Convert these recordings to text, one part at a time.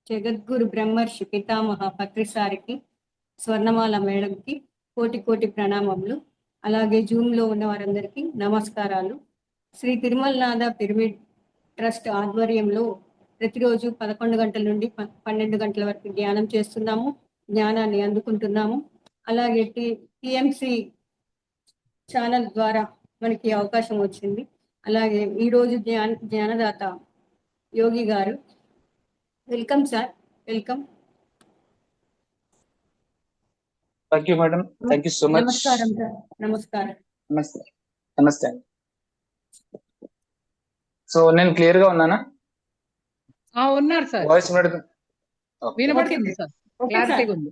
జగద్గురు బ్రహ్మర్షి పితామహ పత్రిసారికి, స్వర్ణమాల మేడంకి కోటి కోటి ప్రణామములు. అలాగే జూమ్లో ఉన్న వారందరికీ నమస్కారాలు. శ్రీ తిరుమలనాథ పిరమిడ్ ట్రస్ట్ ఆధ్వర్యంలో ప్రతిరోజు 11 గంటల నుండి 12 గంటల వరకు ధ్యానం చేస్తున్నాము, జ్ఞానాన్ని అందుకుంటున్నాము. అలాగే టిఎంసి ఛానల్ ద్వారా మనకి అవకాశం వచ్చింది. అలాగే ఈరోజు జ్ఞానదాత యోగి గారు. Welcome sir, welcome. Thank you madam, thank you so much. నమస్కారం సార్. నమస్కారం. నమస్తే. నమస్తే. సో నేను క్లియర్ గా ఉన్నానా? ఉన్నారు సార్. వాయిస్ వినబడుతుంది సార్, క్లారిటీగా ఉంది.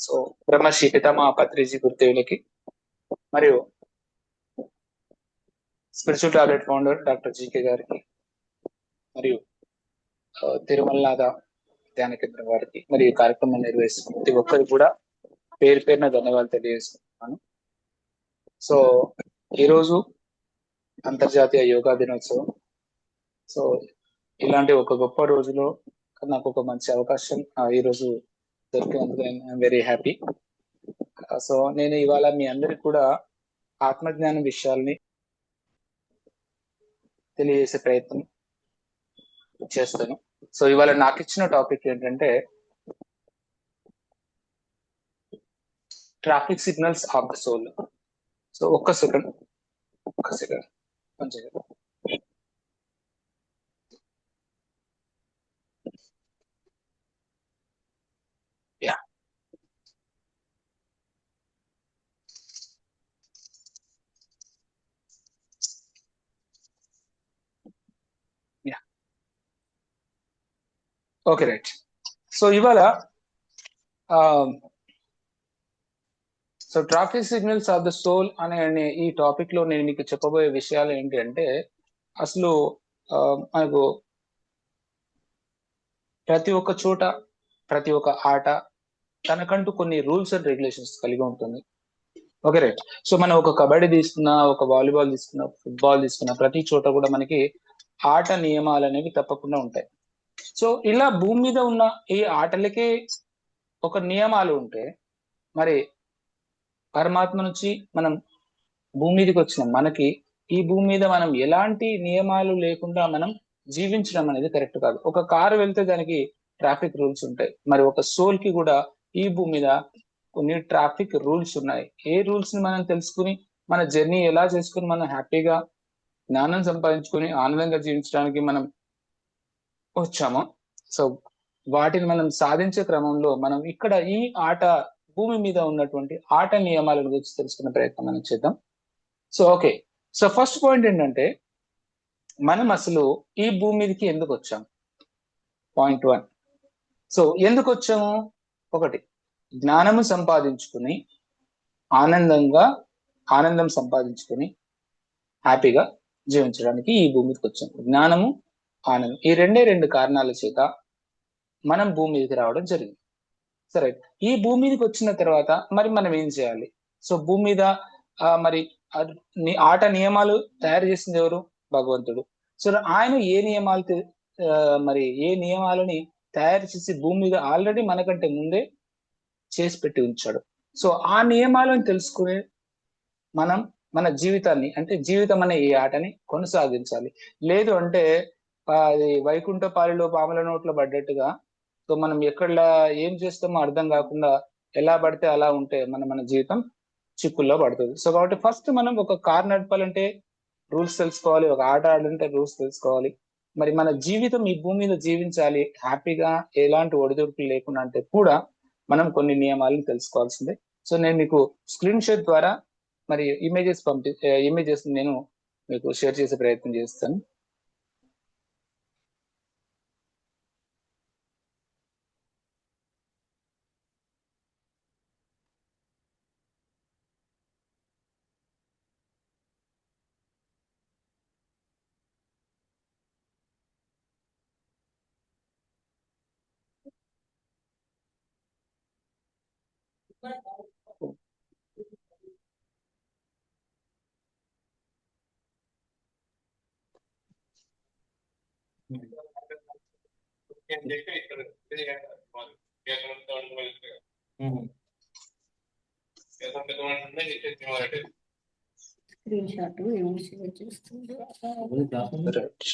సో బ్రహ్మర్షి పితామహ పత్రిజీ గురుదేవులకి మరియు spiritual tablet founder doctor GK గారికి మరియు తిరుమలనాథ ధ్యాన కేంద్రం వారికి మరియు ఈ కార్యక్రమం నిర్వహిస్తున్న ప్రతి ఒక్కరికి కూడా పేరు పేరున ధన్యవాదాలు తెలియజేస్తున్నాను. సో ఈరోజు అంతర్జాతీయ యోగా దినోత్సవం. సో ఇలాంటి ఒక గొప్ప రోజులో నాకు ఒక మంచి అవకాశం ఈరోజు దొరికినందుకు ఐఎమ్ వెరీ హ్యాపీ. సో నేను ఇవాళ మీ అందరికి కూడా ఆత్మజ్ఞానం విషయాల్ని తెలియజేసే ప్రయత్నం చేస్తాను. సో ఇవాళ నాకు ఇచ్చిన టాపిక్ ఏంటంటే traffic signals of the soul. So ఒక్క సెకండ్ కొంచెం యా ఓకే రైట్. సో ఇవాళ so traffic signals of the soul అనే ఈ టాపిక్ లో నేను మీకు చెప్పబోయే విషయాలు ఏంటి అంటే అసలు మనకు ప్రతి ఒక్క చోట ప్రతి ఒక్క ఆట తనకంటూ కొన్ని రూల్స్ అండ్ రెగ్యులేషన్స్ కలిగి ఉంటుంది. Okay right. సో మనం ఒక కబడ్డీ తీసుకున్నా, ఒక వాలీబాల్ తీసుకున్నా, ఫుట్బాల్ తీసుకున్నా, ప్రతి చోట కూడా మనకి ఆట నియమాలు అనేవి తప్పకుండా ఉంటాయి. సో ఇలా భూమి మీద ఉన్న ఈ ఆటలకే ఒక నియమాలు ఉంటే మరి పరమాత్మ నుంచి మనం భూమి మీదకి వచ్చిన మనకి ఈ భూమి మీద మనం ఎలాంటి నియమాలు లేకుండా మనం జీవించడం అనేది కరెక్ట్ కాదు. ఒక కారు వెళ్తే దానికి ట్రాఫిక్ రూల్స్ ఉంటాయి. మరి ఒక సోల్ కి కూడా ఈ భూమి మీద కొన్ని ట్రాఫిక్ రూల్స్ ఉన్నాయి. ఏ రూల్స్ ని మనం తెలుసుకుని మన జర్నీ ఎలా చేసుకుని మనం హ్యాపీగా జ్ఞానం సంపాదించుకొని ఆనందంగా జీవించడానికి మనం వచ్చామో, సో వాటిని మనం సాధించే క్రమంలో మనం ఇక్కడ ఈ ఆట భూమి మీద ఉన్నటువంటి ఆట నియమాల గురించి తెలుసుకునే ప్రయత్నం మనం చేద్దాం. So okay. So first point ఏంటంటే మనం అసలు ఈ భూమి మీదకి ఎందుకు వచ్చాం? పాయింట్ 1. సో ఎందుకు వచ్చాము? ఒకటి, జ్ఞానము సంపాదించుకుని ఆనందం సంపాదించుకుని హ్యాపీగా జీవించడానికి ఈ భూమి మీదకి వచ్చాం. జ్ఞానము, ఆనందం, ఈ రెండు కారణాల చేత మనం భూమి మీదకి రావడం జరిగింది. సరే, ఈ భూమి మీదకి వచ్చిన తర్వాత మరి మనం ఏం చేయాలి? సో భూమి మీద మరి ఆట నియమాలు తయారు చేసింది ఎవరు? భగవంతుడు. సో ఆయన ఏ నియమాలని తయారు చేసి భూమి మీద ఆల్రెడీ మనకంటే ముందే చేసి పెట్టి ఉంచాడు. సో ఆ నియమాలను తెలుసుకుని మనం మన జీవితాన్ని, అంటే జీవితం అనే ఈ ఆటని కొనసాగించాలి. లేదు అంటే అది వైకుంఠపాలిలో పాముల నోట్లో పడ్డట్టుగా సో మనం ఎక్కడ ఏం చేస్తామో అర్థం కాకుండా ఎలా పడితే అలా ఉంటే మన జీవితం చిక్కుల్లో పడుతుంది. సో కాబట్టి ఫస్ట్ మనం ఒక కార్ నడపాలంటే రూల్స్ తెలుసుకోవాలి, ఒక ఆట ఆడాలంటే రూల్స్ తెలుసుకోవాలి. మరి మన జీవితం ఈ భూమి మీద జీవించాలి హ్యాపీగా, ఎలాంటి ఒడిదుడుకులు లేకుండా అంటే కూడా మనం కొన్ని నియమాలను తెలుసుకోవాల్సిందే. సో నేను మీకు స్క్రీన్ షాట్ ద్వారా మరి ఇమేజెస్ నేను మీకు షేర్ చేసే ప్రయత్నం చేస్తాను. స్క్రీన్ షాట్ ఏమో షేర్ చేస్తుంది. Right.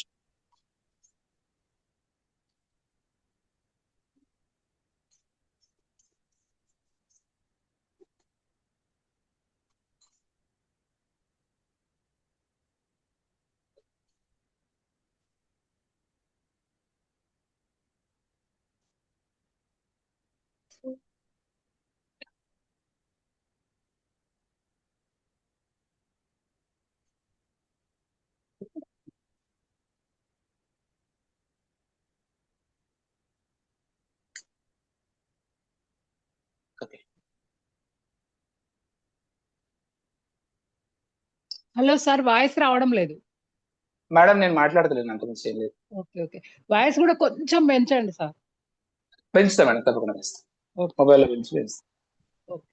Okay. Hello sir, voice రావడం లేదు. మేడం నేను మాట్లాడతలేను, అంత మిస్ ఏం లేదు. ఓకే ఓకే, వాయిస్ కూడా కొంచెం పెంచండి సార్. పెంచుతా మేడం, తప్పకుండా పెంచుతా. ఓకే. మొబైల్లో పెంచుతా. ఓకే.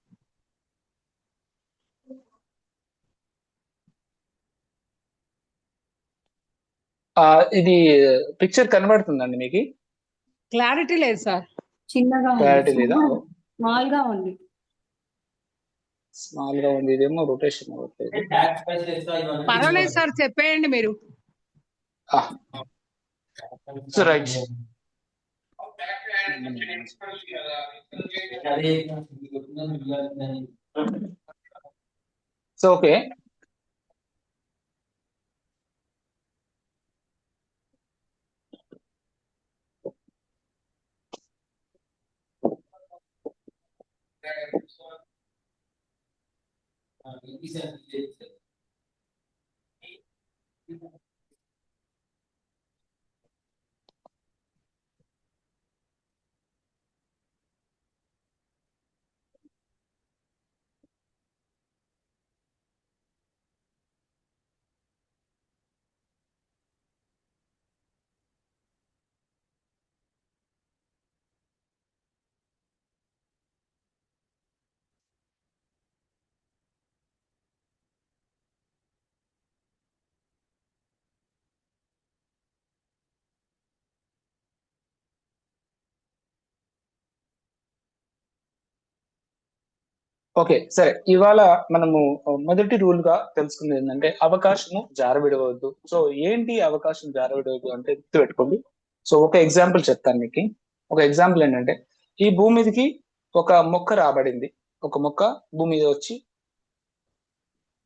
ఇది పిక్చర్ కనబడుతుందండి మీకు? క్లారిటీ లేదు సార్. చిన్నగా క్లారిటీ ఉంది, లేదా? స్మాల్ గా ఉంది. స్మాల్ గా ఉంది, ఇదేమో రొటేషన్ అవ్వట్లేదు. పర్వాలేదు సార్, చెప్పేయండి మీరు. So right. So okay, okay సరే. ఇవాళ మనము మొదటి రూల్ గా తెలుసుకుంది ఏంటంటే అవకాశము జారవిడవద్దు. సో ఏంటి అవకాశం జారవిడవద్దు అంటే గుర్తుపెట్టుకోండి. సో ఒక ఎగ్జాంపుల్ చెప్తాను మీకు. ఒక ఎగ్జాంపుల్ ఏంటంటే, ఈ భూమి మీదకి ఒక మొక్క రాబడింది. ఒక మొక్క భూమి మీద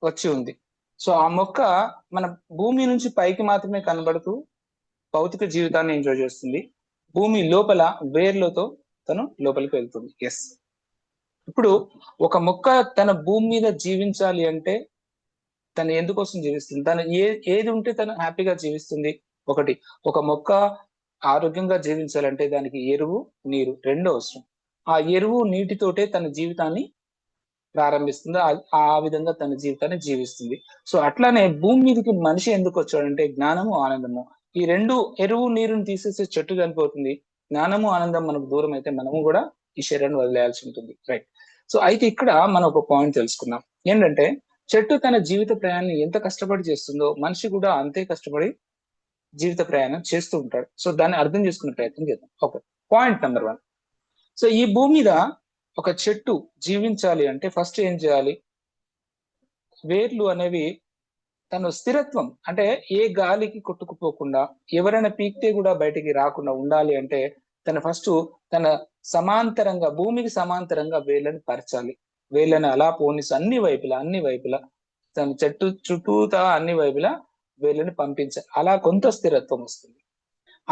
వచ్చి ఉంది. సో ఆ మొక్క మన భూమి నుంచి పైకి మాత్రమే కనబడుతూ భౌతిక జీవితాన్ని ఎంజాయ్ చేస్తుంది. భూమి లోపల వేర్లతో తను లోపలికి వెళ్తుంది. ఎస్. ఇప్పుడు ఒక మొక్క తన భూమి మీద జీవించాలి అంటే తను ఎందుకోసం జీవిస్తుంది? తను ఏది ఉంటే తను హ్యాపీగా జీవిస్తుంది? ఒకటి, ఒక మొక్క ఆరోగ్యంగా జీవించాలంటే దానికి ఎరువు, నీరు రెండు అవసరం. ఆ ఎరువు నీటితోటే తన జీవితాన్ని ప్రారంభిస్తుంది. ఆ విధంగా తన జీవితాన్ని జీవిస్తుంది. సో అట్లానే భూమి మీదకి మనిషి ఎందుకు వచ్చాడంటే జ్ఞానము, ఆనందము. ఈ రెండు, ఎరువు నీరుని తీసేస్తే చెట్టు చనిపోతుంది. జ్ఞానము, ఆనందం మనకు దూరం అయితే మనము కూడా ఈ శరీరాన్ని వదిలేయాల్సి ఉంటుంది. రైట్. సో అయితే ఇక్కడ మనం ఒక పాయింట్ తెలుసుకున్నాం ఏంటంటే, చెట్టు తన జీవిత ప్రయాణాన్ని ఎంత కష్టపడి చేస్తుందో మనిషి కూడా అంతే కష్టపడి జీవిత ప్రయాణం చేస్తూ ఉంటాడు. సో దాన్ని అర్థం చేసుకునే ప్రయత్నం చేద్దాం. Okay, point number 1. సో ఈ భూమి మీద ఒక చెట్టు జీవించాలి అంటే ఫస్ట్ ఏం చేయాలి? వేర్లు అనేవి తను స్థిరత్వం, అంటే ఏ గాలికి కొట్టుకుపోకుండా, ఎవరైనా పీకితే కూడా బయటికి రాకుండా ఉండాలి అంటే తను ఫస్ట్ తన సమాంతరంగా, భూమికి సమాంతరంగా వేళ్ళని పరచాలి. వేళ్ళని అలా పోనిసి అన్ని వైపులా తన చెట్టు చుట్టూతా అన్ని వైపులా వేళ్ళని పంపించాలి. అలా కొంత స్థిరత్వం వస్తుంది.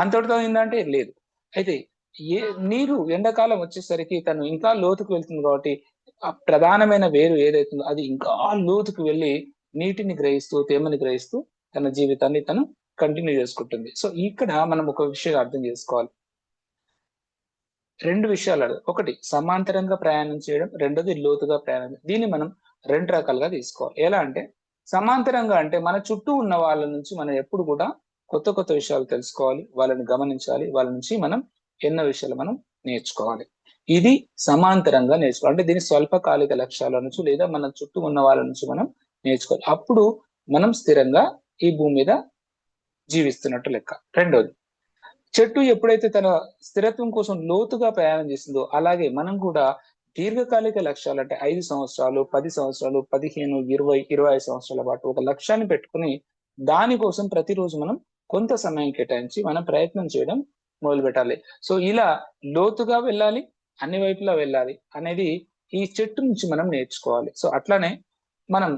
అంతటితో ఏంటంటే లేదు. అయితే నీరు ఎండాకాలం వచ్చేసరికి తను ఇంకా లోతుకు వెళ్తుంది కాబట్టి ఆ ప్రధానమైన వేరు ఏదైతుందో అది ఇంకా లోతుకు వెళ్ళి నీటిని గ్రహిస్తూ, తేమని గ్రహిస్తూ తన జీవితాన్ని తను కంటిన్యూ చేసుకుంటుంది. సో ఇక్కడ మనం ఒక విషయం అర్థం చేసుకోవాలి. రెండు విషయాలు. ఒకటి సమాంతరంగా ప్రయాణం చేయడం, రెండోది లోతుగా ప్రయాణం. దీన్ని మనం రెండు రకాలుగా తీసుకోవాలి. ఎలా అంటే, సమాంతరంగా అంటే మన చుట్టూ ఉన్న వాళ్ళ నుంచి మనం ఎప్పుడు కూడా కొత్త కొత్త విషయాలు తెలుసుకోవాలి, వాళ్ళని గమనించాలి, వాళ్ళ నుంచి మనం ఎన్నో విషయాలు మనం నేర్చుకోవాలి. ఇది సమాంతరంగా నేర్చుకోవాలి. అంటే దీని స్వల్పకాలిక లక్ష్యాల నుంచి లేదా మన చుట్టూ ఉన్న వాళ్ళ నుంచి మనం నేర్చుకోవాలి. అప్పుడు మనం స్థిరంగా ఈ భూమి మీద జీవిస్తున్నట్టు లెక్క. రెండోది చెట్టు ఎప్పుడైతే తన స్థిరత్వం కోసం లోతుగా ప్రయాణం చేస్తుందో, అలాగే మనం కూడా దీర్ఘకాలిక లక్ష్యాలు అంటే 5 సంవత్సరాలు, 10 సంవత్సరాలు, 15, 20, 25 సంవత్సరాల పాటు ఒక లక్ష్యాన్ని పెట్టుకుని దానికోసం ప్రతిరోజు మనం కొంత సమయం కేటాయించి మనం ప్రయత్నం చేయడం మొదలు పెట్టాలి. సో ఇలా లోతుగా వెళ్ళాలి, అన్ని వైపులా వెళ్ళాలి అనేది ఈ చెట్టు నుంచి మనం నేర్చుకోవాలి. సో అట్లానే మనం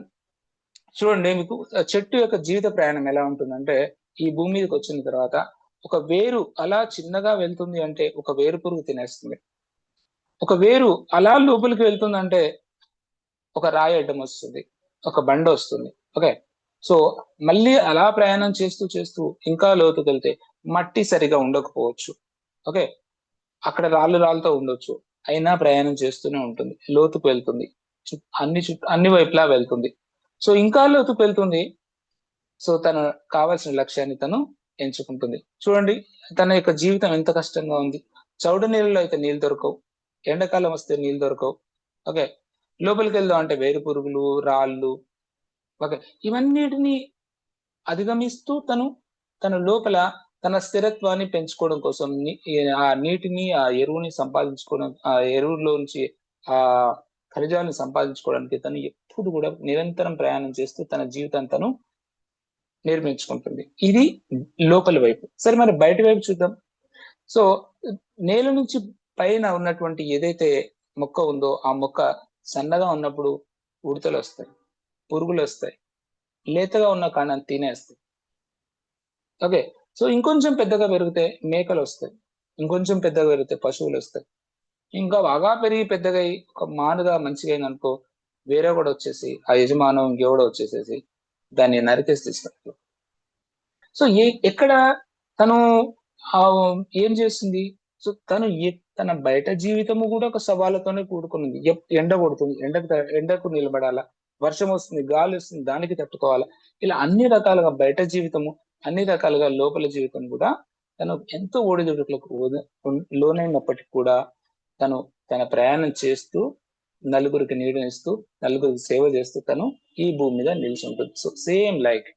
చూడండి, మీకు చెట్టు యొక్క జీవిత ప్రయాణం ఎలా ఉంటుందంటే, ఈ భూమి మీదకి వచ్చిన తర్వాత ఒక వేరు అలా చిన్నగా వెళ్తుంది అంటే ఒక వేరు పురుగు తినేస్తుంది. ఒక వేరు అలా లోపలికి వెళ్తుందంటే ఒక రాయి అడ్డం వస్తుంది, ఒక బండ వస్తుంది. ఓకే, సో మళ్ళీ అలా ప్రయాణం చేస్తూ చేస్తూ ఇంకా లోతుకు వెళ్తే మట్టి సరిగా ఉండకపోవచ్చు. ఓకే, అక్కడ రాళ్ళతో ఉండొచ్చు, అయినా ప్రయాణం చేస్తూనే ఉంటుంది, లోతుకు వెళ్తుంది, అన్ని వైపులా వెళ్తుంది. సో ఇంకా లోతుకు వెళ్తుంది. సో తను కావాల్సిన లక్ష్యాన్ని తను ఎంచుకుంటుంది. చూడండి, తన యొక్క జీవితం ఎంత కష్టంగా ఉంది. చౌడు నీళ్ళలో అయితే నీళ్ళు దొరకవు, ఎండాకాలం వస్తే నీళ్ళు దొరకవు. ఓకే, లోపలికి వెళ్దాం అంటే వేరు పురుగులు, రాళ్ళు, ఓకే, ఇవన్నిటిని అధిగమిస్తూ తన లోపల తన స్థిరత్వాన్ని పెంచుకోవడం కోసం ఆ నీటిని, ఆ ఎరువుని సంపాదించుకోవడం, ఆ ఎరువులోంచి ఆ ఖనిజాలను సంపాదించుకోవడానికి తను ఎప్పుడు కూడా నిరంతరం ప్రయాణం చేస్తూ తన జీవితాన్ని తను నిర్మించుకుంటుంది. ఇది లోపలి వైపు. సరే, మరి బయట వైపు చూద్దాం. సో నేల నుంచి పైన ఉన్నటువంటి ఏదైతే మొక్క ఉందో ఆ మొక్క సన్నగా ఉన్నప్పుడు ఉడతలు వస్తాయి, పురుగులు వస్తాయి, లేతగా ఉన్న కాండాన్ని తినేస్తాయి. ఓకే, సో ఇంకొంచెం పెద్దగా పెరిగితే మేకలు వస్తాయి, ఇంకొంచెం పెద్దగా పెరిగితే పశువులు వస్తాయి, ఇంకా బాగా పెరిగి పెద్దగా ఒక మానుగా మంచిగా అయిందనుకో వేరే కూడా వచ్చేసి ఆ యజమానం ఇంకెవడో వచ్చేసేసి దాన్ని నరికేసి తీసుకుంటారు. సో ఎక్కడ తను ఏం చేస్తుంది? సో తన బయట జీవితము కూడా ఒక సవాళ్ళతోనే కూడుకున్నది. ఎండ కొడుతుంది, ఎండకు నిలబడాలా, వర్షం వస్తుంది, గాలి వస్తుంది, దానికి తట్టుకోవాలా. ఇలా అన్ని రకాలుగా బయట జీవితము, అన్ని రకాలుగా లోపల జీవితం కూడా తను ఎంతో ఒడిదుడుకులకు లోనైనప్పటికీ కూడా తన ప్రయాణం చేస్తూ నలుగురికి నీడనిస్తూ నలుగురికి సేవ చేస్తూ తను ఈ భూమి మీద నిలిచి ఉంటుంది. సో సేమ్ లైక్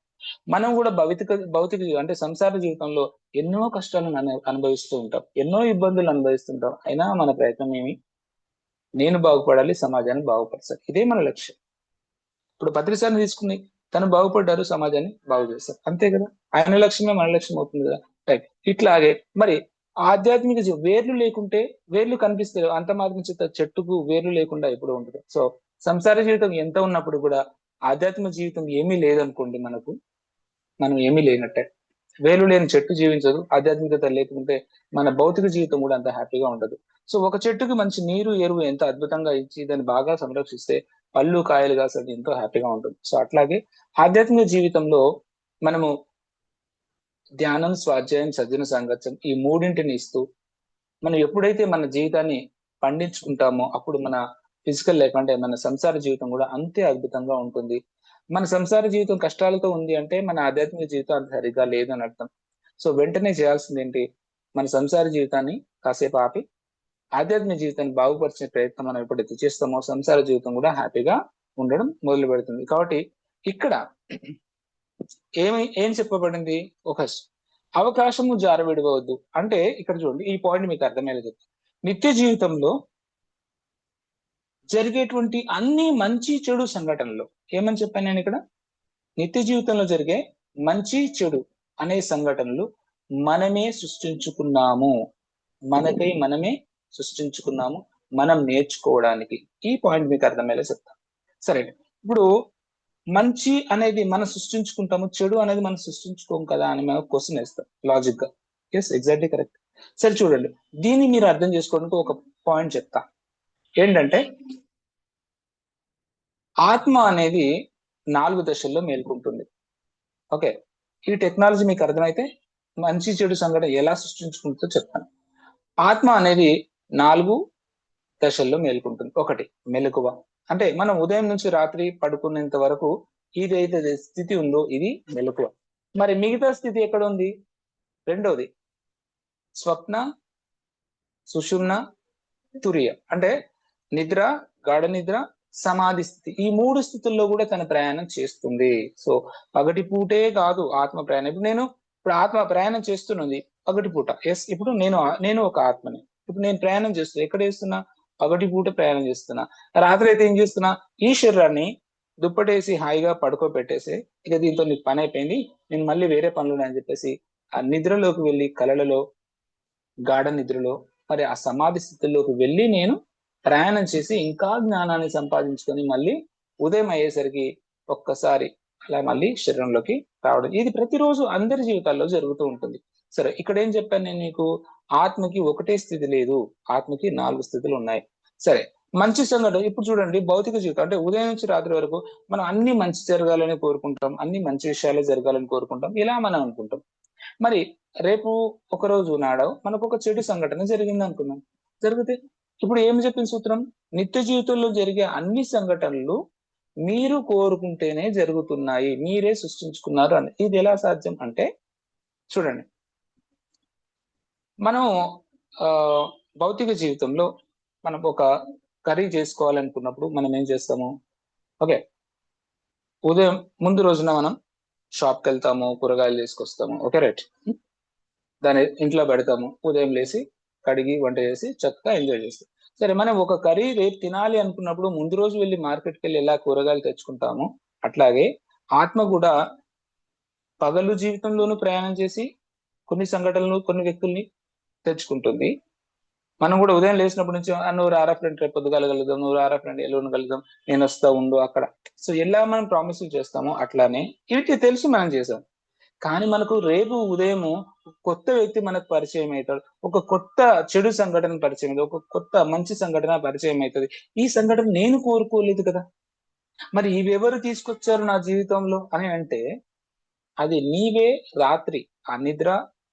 మనం కూడా భౌతిక అంటే సంసార జీవితంలో ఎన్నో కష్టాలను అనుభవిస్తూ ఉంటాం, ఎన్నో ఇబ్బందులు అనుభవిస్తుంటాం. అయినా మన ప్రయత్నం ఏమి? నేను బాగుపడాలి, సమాజాన్ని బాగుపరచాలి, ఇదే మన లక్ష్యం. ఇప్పుడు పత్రిసారిని తీసుకుని తను బాగుపడ్డారు, సమాజాన్ని బాగు చేస్తారు, అంతే కదా. ఆయన లక్ష్యమే మన లక్ష్యం అవుతుంది కదా. రైట్, ఇట్లాగే మరి ఆధ్యాత్మిక వేర్లు లేకుంటే వేర్లు కనిపిస్తాయి, అంత మాత్రం చెట్టుకు వేర్లు లేకుండా ఎప్పుడు ఉంటుంది. సో సంసార జీవితం ఎంత ఉన్నప్పుడు కూడా ఆధ్యాత్మిక జీవితం ఏమీ లేదనుకోండి, మనం ఏమీ లేనట్టే. వేర్లు లేని చెట్టు జీవించదు, ఆధ్యాత్మికత లేకుంటే మన భౌతిక జీవితం కూడా అంత హ్యాపీగా ఉండదు. సో ఒక చెట్టుకి మంచి నీరు, ఎరువు ఎంత అద్భుతంగా ఇచ్చి దాన్ని బాగా సంరక్షిస్తే పళ్ళు కాయలు కాసేది ఎంతో హ్యాపీగా ఉంటుంది. సో అట్లాగే ఆధ్యాత్మిక జీవితంలో మనము ధ్యానం, స్వాధ్యాయం, సజ్జన సాంగత్యం ఈ మూడింటిని ఇస్తూ మనం ఎప్పుడైతే మన జీవితాన్ని పండించుకుంటామో అప్పుడు మన ఫిజికల్ లైఫ్ అంటే మన సంసార జీవితం కూడా అంతే అద్భుతంగా ఉంటుంది. మన సంసార జీవితం కష్టాలతో ఉంది అంటే మన ఆధ్యాత్మిక జీవితం అంత సరిగ్గా లేదని అర్థం. సో వెంటనే చేయాల్సింది ఏంటి? మన సంసార జీవితాన్ని కాసేపు ఆపి ఆధ్యాత్మిక జీవితాన్ని బాగుపరిచే ప్రయత్నం మనం ఎప్పుడైతే చేస్తామో సంసార జీవితం కూడా హ్యాపీగా ఉండడం మొదలు పెడుతుంది. కాబట్టి ఇక్కడ ఏం చెప్పబడింది? ఒక అవకాశము జారవిడవద్దు అంటే ఇక్కడ చూడండి, ఈ పాయింట్ మీకు అర్థమయ్యేలా చెప్తాను. నిత్య జీవితంలో జరిగేటువంటి అన్ని మంచి చెడు సంఘటనలు ఏమని చెప్పాను నేను ఇక్కడ? నిత్య జీవితంలో జరిగే మంచి చెడు అనే సంఘటనలు మనమే సృష్టించుకున్నాము, మనకై మనమే సృష్టించుకున్నాము, మనం నేర్చుకోవడానికి. ఈ పాయింట్ మీకు అర్థమయ్యేలా చెప్తాను. సరే, ఇప్పుడు మంచి అనేది మనం సృష్టించుకుంటాము, చెడు అనేది మనం సృష్టించుకోం కదా అని మనం క్వశ్చన్ వేస్తాం లాజిక్ గా. Yes, exactly correct. సరే చూడండి, దీన్ని మీరు అర్థం చేసుకోవడానికి ఒక పాయింట్ చెప్తా. ఏంటంటే ఆత్మ అనేది 4 దశల్లో మేల్కొంటుంది. ఓకే, ఈ టెక్నాలజీ మీకు అర్థమైతే మంచి చెడు సంఘటన ఎలా సృష్టించుకుంటుందో చెప్తాను. ఆత్మ అనేది 4 దశల్లో మేల్కొంటుంది. ఒకటి మెలకువ, అంటే మనం ఉదయం నుంచి రాత్రి పడుకునేంత వరకు ఇదైతే స్థితి ఉందో ఇది మెలకువ. మరి మిగతా స్థితి ఎక్కడ ఉంది? రెండోది స్వప్న, సుషుమ్న, తురియ, అంటే నిద్ర, గాఢ నిద్ర, సమాధి స్థితి. ఈ 3 స్థితుల్లో కూడా తన ప్రయాణం చేస్తుంది. సో పగటి పూటే కాదు ఆత్మ ప్రయాణం. ఇప్పుడు ఆత్మ ప్రయాణం చేస్తున్నది, పగటిపూట. ఎస్, ఇప్పుడు నేను ఒక ఆత్మని. ఇప్పుడు నేను ప్రయాణం చేస్తున్నా, ఎక్కడ చేస్తున్నా? పగటిపూట ప్రయాణం చేస్తున్నా. రాత్రి అయితే ఏం చేస్తున్నా? ఈ శరీరాన్ని దుప్పటేసి హాయిగా పడుకోబెట్టేసి, ఇక దీంతో నీకు పని అయిపోయింది, నేను మళ్ళీ వేరే పనులు ఉన్నాయని చెప్పేసి ఆ నిద్రలోకి వెళ్ళి, కలలలో, గాఢ నిద్రలో, మరి ఆ సమాధి స్థితిలోకి వెళ్ళి నేను ప్రయాణం చేసి ఇంకా జ్ఞానాన్ని సంపాదించుకొని మళ్ళీ ఉదయం అయ్యేసరికి ఒక్కసారి అలా మళ్ళీ శరీరంలోకి రావడం. ఇది ప్రతిరోజు అందరి జీవితాల్లో జరుగుతూ ఉంటుంది. సరే, ఇక్కడ ఏం చెప్పాను నేను నీకు? ఆత్మకి ఒకటే స్థితి లేదు, ఆత్మకి 4 స్థితులు ఉన్నాయి. సరే, మంచి సంఘటన ఇప్పుడు చూడండి. భౌతిక జీవితం అంటే ఉదయం నుంచి రాత్రి వరకు మనం అన్ని మంచి జరగాలని కోరుకుంటాం, అన్ని మంచి విషయాలే జరగాలని కోరుకుంటాం, ఇలా మనం అనుకుంటాం. మరి రేపు ఒక రోజు నాడు మనకు ఒక చెడు సంఘటన జరిగింది అనుకున్నాం. జరిగితే ఇప్పుడు ఏం చెప్పింది సూత్రం? నిత్య జీవితంలో జరిగే అన్ని సంఘటనలు మీరు కోరుకుంటేనే జరుగుతున్నాయి, మీరే సృష్టించుకున్నారు అని. ఇది ఎలా సాధ్యం అంటే చూడండి, మనం భౌతిక జీవితంలో మనం ఒక కర్రీ చేసుకోవాలనుకున్నప్పుడు మనం ఏం చేస్తాము? ఓకే, ఉదయం ముందు రోజున మనం షాప్కి వెళ్తాము, కూరగాయలు తీసుకొస్తాము. ఓకే రైట్, దాన్ని ఇంట్లో పెడతాము, ఉదయం లేసి కడిగి వంట చేసి చక్కగా ఎంజాయ్ చేస్తాం. సరే, మనం ఒక కర్రీ రేపు తినాలి అనుకున్నప్పుడు ముందు రోజు వెళ్ళి మార్కెట్కి వెళ్ళి ఎలా కూరగాయలు తెచ్చుకుంటాము, అట్లాగే ఆత్మ కూడా పగలు జీవితంలోనూ ప్రయాణం చేసి కొన్ని సంఘటనలు, కొన్ని వ్యక్తుల్ని తెచ్చుకుంటుంది. మనం కూడా ఉదయం లేచినప్పటి నుంచి నువ్వు రారా ఫ్రెండ్, రేపు పొద్దుగాల కలుద్దాం, నువ్వు రారా ఫ్రెండ్, ఎల్లుండి కలుద్దాం, నేను వస్తా ఉండు అక్కడ. సో ఎలా మనం ప్రామిసులు చేస్తామో అట్లానే ఇవి తెలుసు మనం చేసాం. కానీ మనకు రేపు ఉదయం కొత్త వ్యక్తి మనకు పరిచయం అవుతాడు, ఒక కొత్త చెడు సంఘటన పరిచయం అవుతుంది, ఒక కొత్త మంచి సంఘటన పరిచయం అవుతుంది. ఈ సంఘటన నేను కోరుకోలేదు కదా, మరి ఇవెవరు తీసుకొచ్చారు నా జీవితంలో అని అంటే అది నీవే రాత్రి ఆ నిద్ర,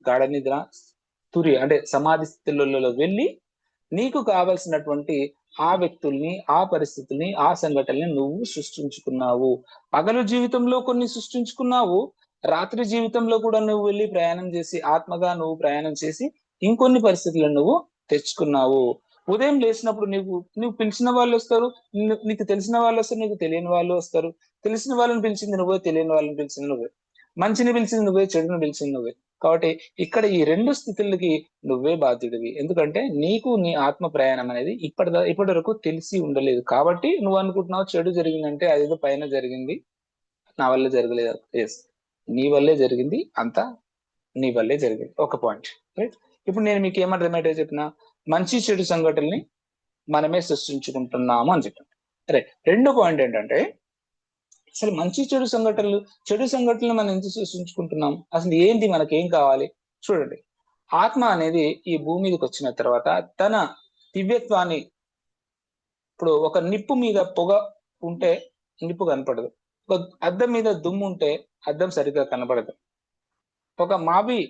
గాఢ నిద్ర, తురి అంటే సమాధి స్థితులలో వెళ్ళి నీకు కావలసినటువంటి ఆ వ్యక్తుల్ని, ఆ పరిస్థితుల్ని, ఆ సంఘటనని నువ్వు సృష్టించుకున్నావు. పగలు జీవితంలో కొన్ని సృష్టించుకున్నావు, రాత్రి జీవితంలో కూడా నువ్వు వెళ్ళి ప్రయాణం చేసి, ఆత్మగా నువ్వు ప్రయాణం చేసి ఇంకొన్ని పరిస్థితులను నువ్వు తెచ్చుకున్నావు. ఉదయం లేచినప్పుడు నువ్వు పిలిచిన వాళ్ళు వస్తారు, నీకు తెలిసిన వాళ్ళు వస్తారు, నీకు తెలియని వాళ్ళు వస్తారు. తెలిసిన వాళ్ళని పిలిచింది నువ్వే, తెలియని వాళ్ళని పిలిచింది నువ్వే, మంచిని పిలిచింది నువ్వే, చెడుని పిలిచింది నువ్వే. కాబట్టి ఇక్కడ ఈ 2 స్థితులకి నువ్వే బాధ్యుడివి. ఎందుకంటే నీకు నీ ఆత్మ ప్రయాణం అనేది ఇప్పటి వరకు తెలిసి ఉండలేదు. కాబట్టి నువ్వు అనుకుంటున్నావు చెడు జరిగిందంటే అదేదో పైన జరిగింది, నా వల్ల జరగలేదు. ఎస్, నీ వల్లే జరిగింది, అంతా నీ వల్లే జరిగింది. ఒక పాయింట్ రైట్. ఇప్పుడు నేను మీకు ఏమని రిమైండ్ చెప్పిన, మంచి చెడు సంఘటనల్ని మనమే సృష్టించుకుంటున్నాము అని చెప్పాను. రైట్. రెండో పాయింట్ ఏంటంటే అసలు మంచి చెడు సంఘటనలు మనం ఎందుకు సృష్టించుకుంటున్నాం? అసలు ఏంటి, మనకేం కావాలి? చూడండి, ఆత్మ అనేది ఈ భూమి మీదకి వచ్చిన తర్వాత తన దివ్యత్వాన్ని, ఇప్పుడు ఒక నిప్పు మీద పొగ ఉంటే నిప్పు కనపడదు, ఒక అద్దం మీద దుమ్ము ఉంటే అద్దం సరిగ్గా కనపడదు, ఒక మావి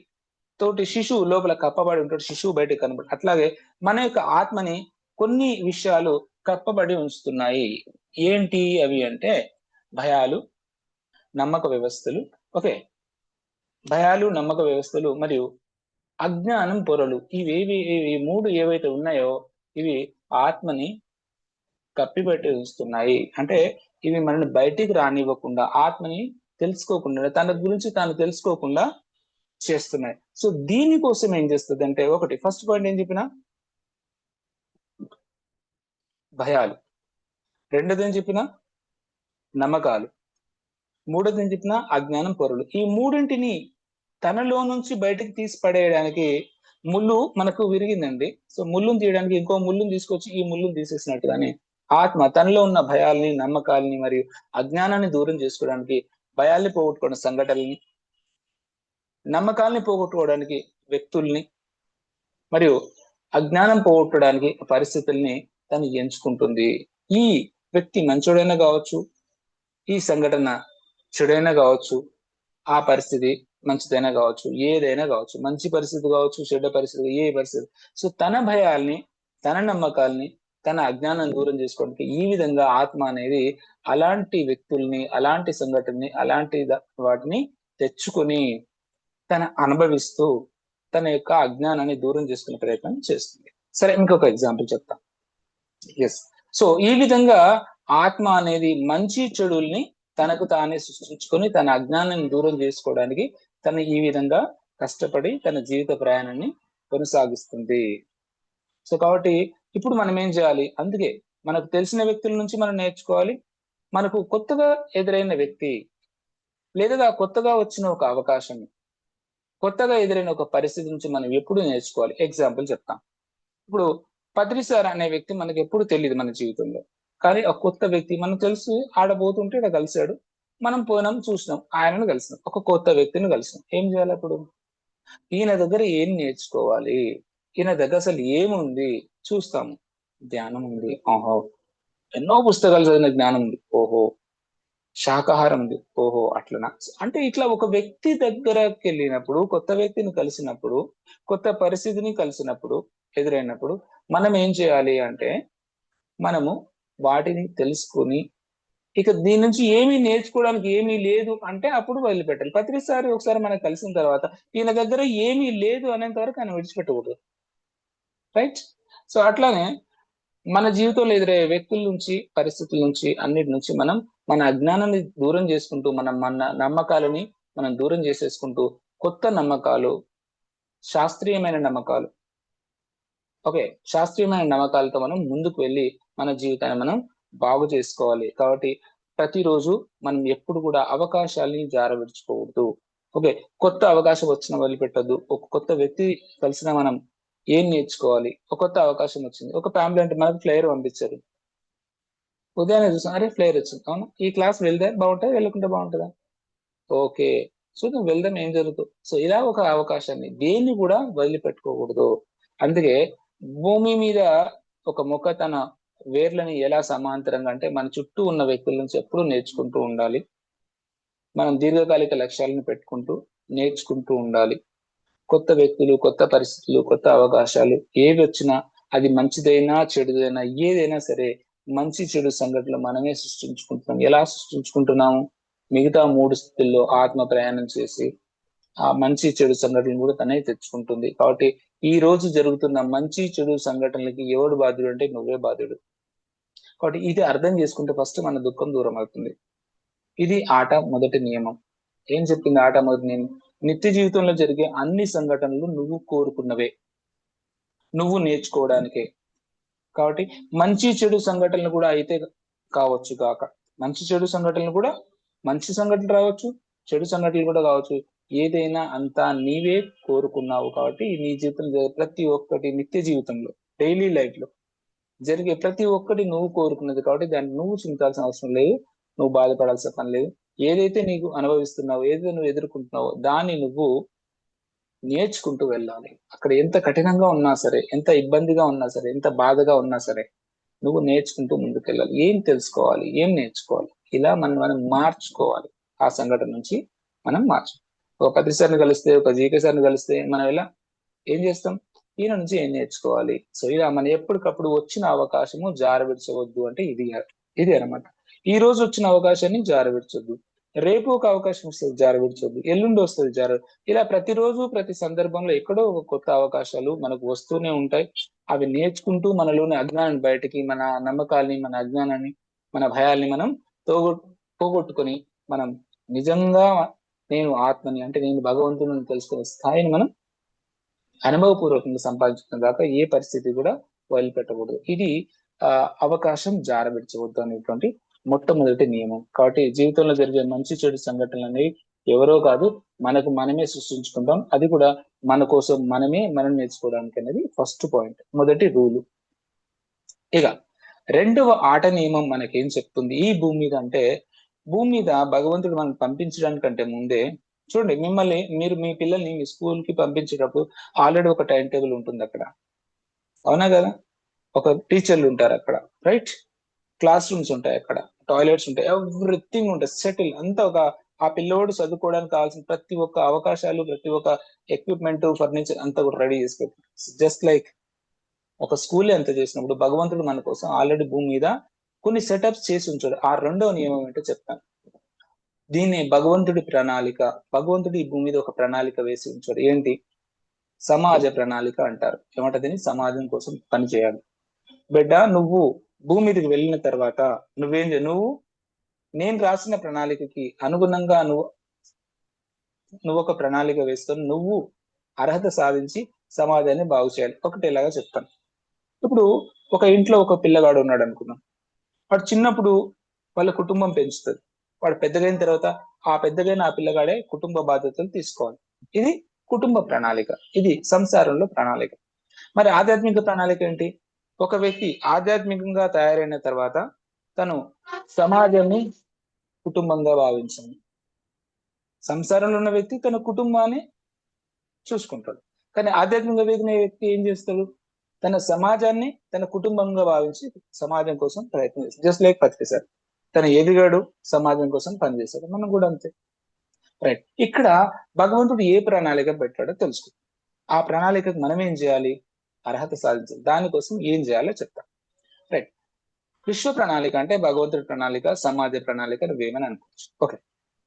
తోటి శిశువు లోపల కప్పబడి ఉంటాడు, శిశువు బయటకు కనపడదు. అట్లాగే మన యొక్క ఆత్మని కొన్ని విషయాలు కప్పబడి ఉంచుతున్నాయి. ఏంటి అవి అంటే భయాలు, నమ్మక వ్యవస్థలు. ఓకే, భయాలు, నమ్మక వ్యవస్థలు మరియు అజ్ఞానం పొరలు. ఈ 3 ఏవైతే ఉన్నాయో ఇవి ఆత్మని కప్పిపెట్టి ఉంచుతున్నాయి. అంటే ఇవి మనల్ని బయటికి రానివ్వకుండా, ఆత్మని తెలుసుకోకుండా, తన గురించి తాను తెలుసుకోకుండా చేస్తున్నాయి. సో దీనికోసం ఏం చేస్తుంది అంటే, ఒకటి ఫస్ట్ పాయింట్ ఏం చెప్పినా భయాలు, రెండోది ఏం చెప్పినా నమ్మకాలు, మూడోది ఏం చెప్పినా అజ్ఞానం పొరలు. ఈ మూడింటిని తనలో నుంచి బయటకు తీసి పడేయడానికి ముళ్ళు మనకు విరిగిందండి. సో ముళ్ళును తీయడానికి ఇంకో ముళ్ళును తీసుకొచ్చి ఈ ముళ్ళును తీసేసినట్టుగానే ఆత్మ తనలో ఉన్న భయాల్ని, నమ్మకాలని మరియు అజ్ఞానాన్ని దూరం చేసుకోవడానికి భయాల్ని పోగొట్టుకోవడం సంఘటనల్ని, నమ్మకాల్ని పోగొట్టుకోవడానికి వ్యక్తుల్ని, మరియు అజ్ఞానం పోగొట్టడానికి పరిస్థితుల్ని తను ఎంచుకుంటుంది. ఈ వ్యక్తి మంచోడైనా కావచ్చు, ఈ సంఘటన చెడైనా కావచ్చు, ఆ పరిస్థితి మంచిదైనా కావచ్చు, ఏదైనా కావచ్చు, మంచి పరిస్థితి కావచ్చు, చెడ్డ పరిస్థితి, ఏ పరిస్థితి. సో తన భయాల్ని, తన నమ్మకాల్ని, తన అజ్ఞానాన్ని దూరం చేసుకోవడానికి ఈ విధంగా ఆత్మ అనేది అలాంటి వ్యక్తుల్ని, అలాంటి సంఘటనని, అలాంటి వాటిని తెచ్చుకొని తన అనుభవిస్తూ తన యొక్క అజ్ఞానాన్ని దూరం చేసుకునే ప్రయత్నం చేస్తుంది. సరే, ఇంకొక ఎగ్జాంపుల్ చెప్తా. ఎస్, సో ఈ విధంగా ఆత్మ అనేది మంచి చెడుల్ని తనకు తానే సృష్టించుకొని తన అజ్ఞానాన్ని దూరం చేసుకోవడానికి తను ఈ విధంగా కష్టపడి తన జీవిత ప్రయాణాన్ని కొనసాగిస్తుంది. సో కాబట్టి ఇప్పుడు మనం ఏం చేయాలి? అందుకే మనకు తెలిసిన వ్యక్తుల నుంచి మనం నేర్చుకోవాలి. మనకు కొత్తగా ఎదురైన వ్యక్తి లేదా కొత్తగా వచ్చిన ఒక అవకాశం, కొత్తగా ఎదురైన ఒక పరిస్థితి నుంచి మనం ఎప్పుడు నేర్చుకోవాలి. ఎగ్జాంపుల్ చెప్తాం. ఇప్పుడు పత్రి సార్ అనే వ్యక్తి మనకి ఎప్పుడు తెలియదు మన జీవితంలో, కానీ ఒక కొత్త వ్యక్తి మనకు తెలుసు, ఆడబోతుంటే ఇక్కడ కలిశాడు, మనం పోయినాం, చూసినాం, ఆయనను కలిసినాం, ఒక కొత్త వ్యక్తిని కలిసినాం. ఏం చేయాలి అప్పుడు? ఈయన దగ్గర ఏం నేర్చుకోవాలి, ఈయన దగ్గర అసలు ఏముంది చూస్తాము. ధ్యానం ఉంది, ఓహో. ఎన్నో పుస్తకాలు చదివిన జ్ఞానం ఉంది, ఓహో. శాకాహారం ఉంది, ఓహో అట్లనా. అంటే ఇట్లా ఒక వ్యక్తి దగ్గరకి వెళ్ళినప్పుడు, కొత్త వ్యక్తిని కలిసినప్పుడు, కొత్త పరిస్థితిని కలిసినప్పుడు, ఎదురైనప్పుడు మనం ఏం చేయాలి అంటే మనము వాటిని తెలుసుకొని ఇక దీని నుంచి ఏమీ నేర్చుకోవడానికి ఏమీ లేదు అంటే అప్పుడు వదిలిపెట్టాలి. ప్రతిసారి ఒకసారి మనకు కలిసిన తర్వాత ఈయన దగ్గర ఏమీ లేదు అనేంత వరకు ఆయన విడిచిపెట్టకూడదు. రైట్? సో అట్లానే మన జీవితంలో ఎదురయ్యే వ్యక్తుల నుంచి, పరిస్థితుల నుంచి, అన్నిటి నుంచి మనం మన అజ్ఞానాన్ని దూరం చేసుకుంటూ, మన నమ్మకాలని మనం దూరం చేసేసుకుంటూ, కొత్త నమ్మకాలు, శాస్త్రీయమైన నమ్మకాలు, ఓకే, శాస్త్రీయమైన నమ్మకాలతో మనం ముందుకు వెళ్ళి మన జీవితాన్ని మనం బాగు చేసుకోవాలి. కాబట్టి ప్రతిరోజు మనం ఎప్పుడు కూడా అవకాశాలని జారవిడుచుకోవద్దు. ఓకే, కొత్త అవకాశం వచ్చిన వదిలిపెట్టద్దు. ఒక కొత్త వ్యక్తి కలిసిన మనం ఏం నేర్చుకోవాలి? ఒక కొత్త అవకాశం వచ్చింది, ఒక ఫ్యామిలీ అంటే మనకు ఫ్లైర్ పంపించారు, ఉదయాన్నే చూసాం, అరే ఫ్లైర్ వచ్చింది, అవును ఈ క్లాస్ వెళ్తే బాగుంటుంది, వెళ్ళకుంటే బాగుంటుందా? ఓకే, సో నువ్వు వెళ్దాం, ఏం జరుగుతుంది. సో ఇలా ఒక అవకాశాన్ని దేన్ని కూడా వదిలిపెట్టుకోకూడదు. అందుకే భూమి మీద ఒక మొక్క తన వేర్లని ఎలా సమాంతరంగా అంటే మన చుట్టూ ఉన్న వ్యక్తుల నుంచి ఎప్పుడూ నేర్చుకుంటూ ఉండాలి. మనం దీర్ఘకాలిక లక్ష్యాలను పెట్టుకుంటూ నేర్చుకుంటూ ఉండాలి. కొత్త వ్యక్తులు, కొత్త పరిస్థితులు, కొత్త అవకాశాలు ఏవి వచ్చినా, అది మంచిదైనా చెడుదైనా ఏదైనా సరే, మంచి చెడు సంఘటనలు మనమే సృష్టించుకుంటున్నాం. ఎలా సృష్టించుకుంటున్నాము? మిగతా 3 స్థితుల్లో ఆత్మ ప్రయాణం చేసి ఆ మంచి చెడు సంఘటనలు కూడా తనే తెచ్చుకుంటుంది. కాబట్టి ఈ రోజు జరుగుతున్న మంచి చెడు సంఘటనలకి ఎవడు బాధ్యుడు అంటే నువ్వే బాధ్యుడు. కాబట్టి ఇది అర్థం చేసుకుంటే ఫస్ట్ మన దుఃఖం దూరం అవుతుంది. ఇది ఆట మొదటి నియమం. ఏం చెప్పింది ఆట మొదటి నియమం? నిత్య జీవితంలో జరిగే అన్ని సంఘటనలు నువ్వు కోరుకున్నవే, నువ్వు నేర్చుకోవడానికే. కాబట్టి మంచి చెడు సంఘటనలు కూడా అయితే కావచ్చు కాక, మంచి చెడు సంఘటనలు కూడా, మంచి సంఘటనలు రావచ్చు, చెడు సంఘటనలు కూడా కావచ్చు, ఏదైనా అంతా నీవే కోరుకున్నావు. కాబట్టి నీ జీవితంలో ప్రతి ఒక్కటి, నిత్య జీవితంలో, డైలీ లైఫ్ లో జరిగే ప్రతి ఒక్కటి నువ్వు కోరుకున్నది. కాబట్టి దాన్ని నువ్వు చింతాల్సిన అవసరం లేదు, నువ్వు బాధపడాల్సిన పని లేదు. ఏదైతే నీకు అనుభవిస్తున్నావో, ఏదైతే నువ్వు ఎదుర్కొంటున్నావో దాన్ని నువ్వు నేర్చుకుంటూ వెళ్ళాలి. అక్కడ ఎంత కఠినంగా ఉన్నా సరే, ఎంత ఇబ్బందిగా ఉన్నా సరే, ఎంత బాధగా ఉన్నా సరే, నువ్వు నేర్చుకుంటూ ముందుకెళ్ళాలి. ఏం తెలుసుకోవాలి, ఏం నేర్చుకోవాలి, ఇలా మనం మార్చుకోవాలి. ఆ సంఘటన నుంచి మనం ఒక పత్రి సార్ని కలిస్తే, ఒక జీకే సార్ని కలిస్తే మనం ఇలా ఏం చేస్తాం? ఈయన నుంచి ఏం నేర్చుకోవాలి. సో ఇలా మనం ఎప్పటికప్పుడు వచ్చిన అవకాశము జారవిడ్చవద్దు. అంటే ఇది అనమాట. ఈ రోజు వచ్చిన అవకాశాన్ని జారవిడ్చొద్దు. రేపు ఒక అవకాశం వస్తుంది, జారవిడ్చొద్దు. ఎల్లుండి వస్తుంది ఇలా ప్రతిరోజు, ప్రతి సందర్భంలో ఎక్కడో ఒక కొత్త అవకాశాలు మనకు వస్తూనే ఉంటాయి. అవి నేర్చుకుంటూ మనలోని అజ్ఞానాన్ని బయటికి, మన నమ్మకాల్ని, మన అజ్ఞానాన్ని, మన భయాల్ని మనం పోగొట్టుకొని మనం నిజంగా నేను ఆత్మని, అంటే నేను భగవంతుని తెలుసుకునే స్థాయిని మనం అనుభవపూర్వకంగా సంపాదించుకున్న దాకా ఏ పరిస్థితి కూడా వదిలిపెట్టకూడదు. ఇది అవకాశం జారవిడ్చవద్దు అనేటువంటి మొట్టమొదటి నియమం. కాబట్టి జీవితంలో జరిగే మంచి చెడు సంఘటనలు అనేవి ఎవరో కాదు, మనకు మనమే సృష్టించుకుంటాం. అది కూడా మన కోసం మనం నేర్చుకోవడానికి అనేది ఫస్ట్ పాయింట్, మొదటి రూలు. ఇక రెండవ ఆట నియమం మనకేం చెప్తుంది ఈ భూమి మీద అంటే, భూమి మీద భగవంతుడు మనం పంపించడానికంటే ముందే చూడండి, మీరు మీ పిల్లల్ని మీ స్కూల్ కి పంపించేటప్పుడు ఆల్రెడీ ఒక టైం టేబుల్ ఉంటుంది అక్కడ, అవునా కదా? ఒక టీచర్లు ఉంటారు అక్కడ, రైట్? క్లాస్ రూమ్స్ ఉంటాయి అక్కడ, టాయిలెట్స్ ఉంటాయి, ఎవ్రీథింగ్ ఉంటుంది, సెటిల్ అంతా. ఆ పిల్లోడు చదువుకోవడానికి కావాల్సిన ప్రతి ఒక్క అవకాశాలు, ప్రతి ఒక్క ఎక్విప్మెంట్, ఫర్నిచర్ అంతా కూడా రెడీ చేసి పెట్టారు. జస్ట్ లైక్ ఒక స్కూల్ ఎంత చేసినప్పుడు భగవంతుడు మన కోసం ఆల్రెడీ భూమి మీద కొన్ని సెటప్స్ చేసి ఉంచాడు. ఆ రెండవ నియమం ఏంటో చెప్తాను. దీన్ని భగవంతుడి ప్రణాళిక. భగవంతుడు ఈ భూమి మీద ఒక ప్రణాళిక వేసి ఉంచాడు. ఏంటి? సమాజ ప్రణాళిక అంటారు. ఏమంటది? సమాజం కోసం పనిచేయాలి. బిడ్డ, నువ్వు భూమి మీదకి వెళ్ళిన తర్వాత నువ్వు నేను రాసిన ప్రణాళికకి అనుగుణంగా నువ్వు నువ్వు ఒక ప్రణాళిక వేసుకొని నువ్వు అర్హత సాధించి సమాజాన్ని బాగు చేయాలి. ఒకటి ఇలాగా చెప్తాను. ఇప్పుడు ఒక ఇంట్లో ఒక పిల్లగాడు ఉన్నాడు అనుకున్నాం. వాడు చిన్నప్పుడు వాళ్ళ కుటుంబం పెంచుతుంది. వాడు పెద్దగైన తర్వాత ఆ పెద్దగైన ఆ పిల్లగాడే కుటుంబ బాధ్యతలు తీసుకోవాలి. ఇది కుటుంబ ప్రణాళిక, ఇది సంసారంలో ప్రణాళిక. మరి ఆధ్యాత్మిక ప్రణాళిక ఏంటి? ఒక వ్యక్తి ఆధ్యాత్మికంగా తయారైన తర్వాత తను సమాజాన్ని కుటుంబంగా భావించాలి. సంసారంలో ఉన్న వ్యక్తి తన కుటుంబాన్ని చూసుకుంటాడు. కానీ ఆధ్యాత్మిక ఎదిగిన వ్యక్తి ఏం చేస్తాడు? తన సమాజాన్ని తన కుటుంబంగా భావించి సమాజం కోసం ప్రయత్నం చేస్తాడు. జస్ట్ లైక్ పత్రి సార్, తను ఎదిగాడు, సమాజం కోసం పనిచేశాడు. మనం కూడా అంతే. రైట్. ఇక్కడ భగవంతుడు ఏ ప్రణాళిక పెట్టాడో తెలుసుకో. ఆ ప్రణాళికకు మనం ఏం చేయాలి? అర్హత సాధించాలి. దానికోసం ఏం చేయాలో చెప్తాం. రైట్. విశ్వ ప్రణాళిక అంటే భగవంతుడి ప్రణాళిక, సమాజ ప్రణాళిక నువ్వేమని అనుకోవచ్చు. ఓకే.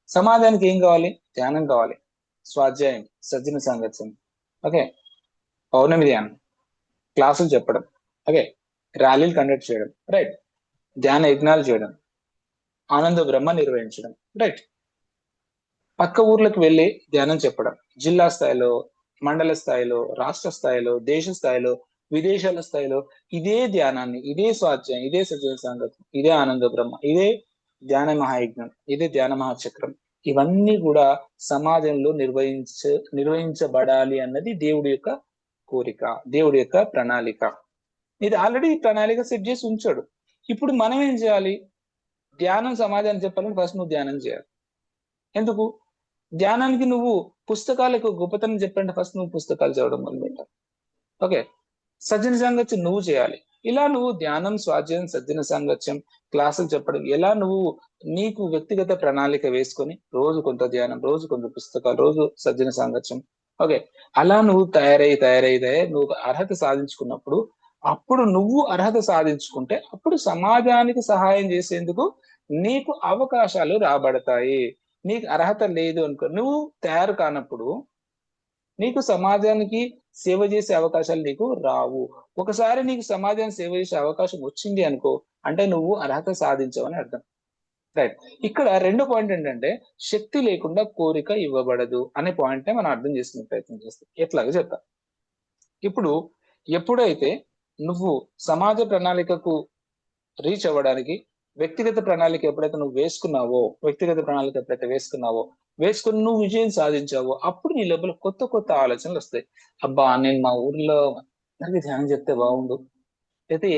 సమాజానికి ఏం కావాలి? ధ్యానం కావాలి, స్వాధ్యాయం, సజ్జన సాంగత్యం, ఓకే, పౌర్ణమి ధ్యానం, క్లాసులు చెప్పడం, ఓకే, ర్యాలీలు కండక్ట్ చేయడం, రైట్, ధ్యాన యజ్ఞాలు చేయడం, ఆనంద బ్రహ్మ నిర్వహించడం, రైట్, పక్క ఊర్లకు వెళ్ళి ధ్యానం చెప్పడం, జిల్లా స్థాయిలో, మండల స్థాయిలో, రాష్ట్ర స్థాయిలో, దేశ స్థాయిలో, విదేశాల స్థాయిలో ఇదే ధ్యానాన్ని, ఇదే స్వాధ్యాయం, ఇదే సజ్జన సాంగత్యం, ఇదే ఆనంద బ్రహ్మ, ఇదే ధ్యాన మహాయజ్ఞం, ఇదే ధ్యాన మహాచక్రం, ఇవన్నీ కూడా సమాజంలో నిర్వహించబడాలి అన్నది దేవుడి యొక్క కోరిక, దేవుడి యొక్క ప్రణాళిక. ఇది ఆల్రెడీ ప్రణాళిక సెట్ చేసి ఉంచాడు. ఇప్పుడు మనం ఏం చేయాలి? ధ్యానం సమాజానికి చెప్పాలని ఫస్ట్ నువ్వు ధ్యానం చేయాలి. ఎందుకు? ధ్యానానికి నువ్వు పుస్తకాలకు గొప్పతనం చెప్పండి, ఫస్ట్ నువ్వు పుస్తకాలు చదవడం మొదలుపెట్టాలి. ఓకే. సజ్జన సాంగత్యం నువ్వు చేయాలి. ఇలా నువ్వు ధ్యానం, స్వాధ్యాయం, సజ్జన సాంగత్యం, క్లాసులు చెప్పడం, ఎలా నువ్వు నీకు వ్యక్తిగత ప్రణాళిక వేసుకొని రోజు కొంత ధ్యానం, రోజు కొంత పుస్తకాలు, రోజు సజ్జన సాంగత్యం, ఓకే, అలా నువ్వు తయారై నువ్వు అర్హత సాధించుకున్నప్పుడు, అప్పుడు నువ్వు అర్హత సాధించుకుంటే అప్పుడు సమాజానికి సహాయం చేసేందుకు నీకు అవకాశాలు రాబడతాయి. నీకు అర్హత లేదు అనుకో, నువ్వు తయారు కానప్పుడు నీకు సమాజానికి సేవ చేసే అవకాశాలు నీకు రావు. ఒకసారి నీకు సమాజానికి సేవ చేసే అవకాశం వచ్చింది అనుకో, అంటే నువ్వు అర్హత సాధించవని అర్థం. రైట్. ఇక్కడ రెండో పాయింట్ ఏంటంటే శక్తి లేకుండా కోరిక ఇవ్వబడదు అనే పాయింట్ మనం అర్థం చేసుకునే ప్రయత్నం చేస్తాం. ఎట్లాగో చెప్తా. ఇప్పుడు ఎప్పుడైతే నువ్వు సమాజ ప్రణాళికకు రీచ్ అవ్వడానికి వ్యక్తిగత ప్రణాళిక ఎప్పుడైతే నువ్వు వేసుకుని నువ్వు విజయం సాధించావో, అప్పుడు నీ లోపల కొత్త కొత్త ఆలోచనలు వస్తాయి. అబ్బా, నేను మా ఊర్లో అందరికి ధ్యానం చెప్తే బాగుండు, అయితే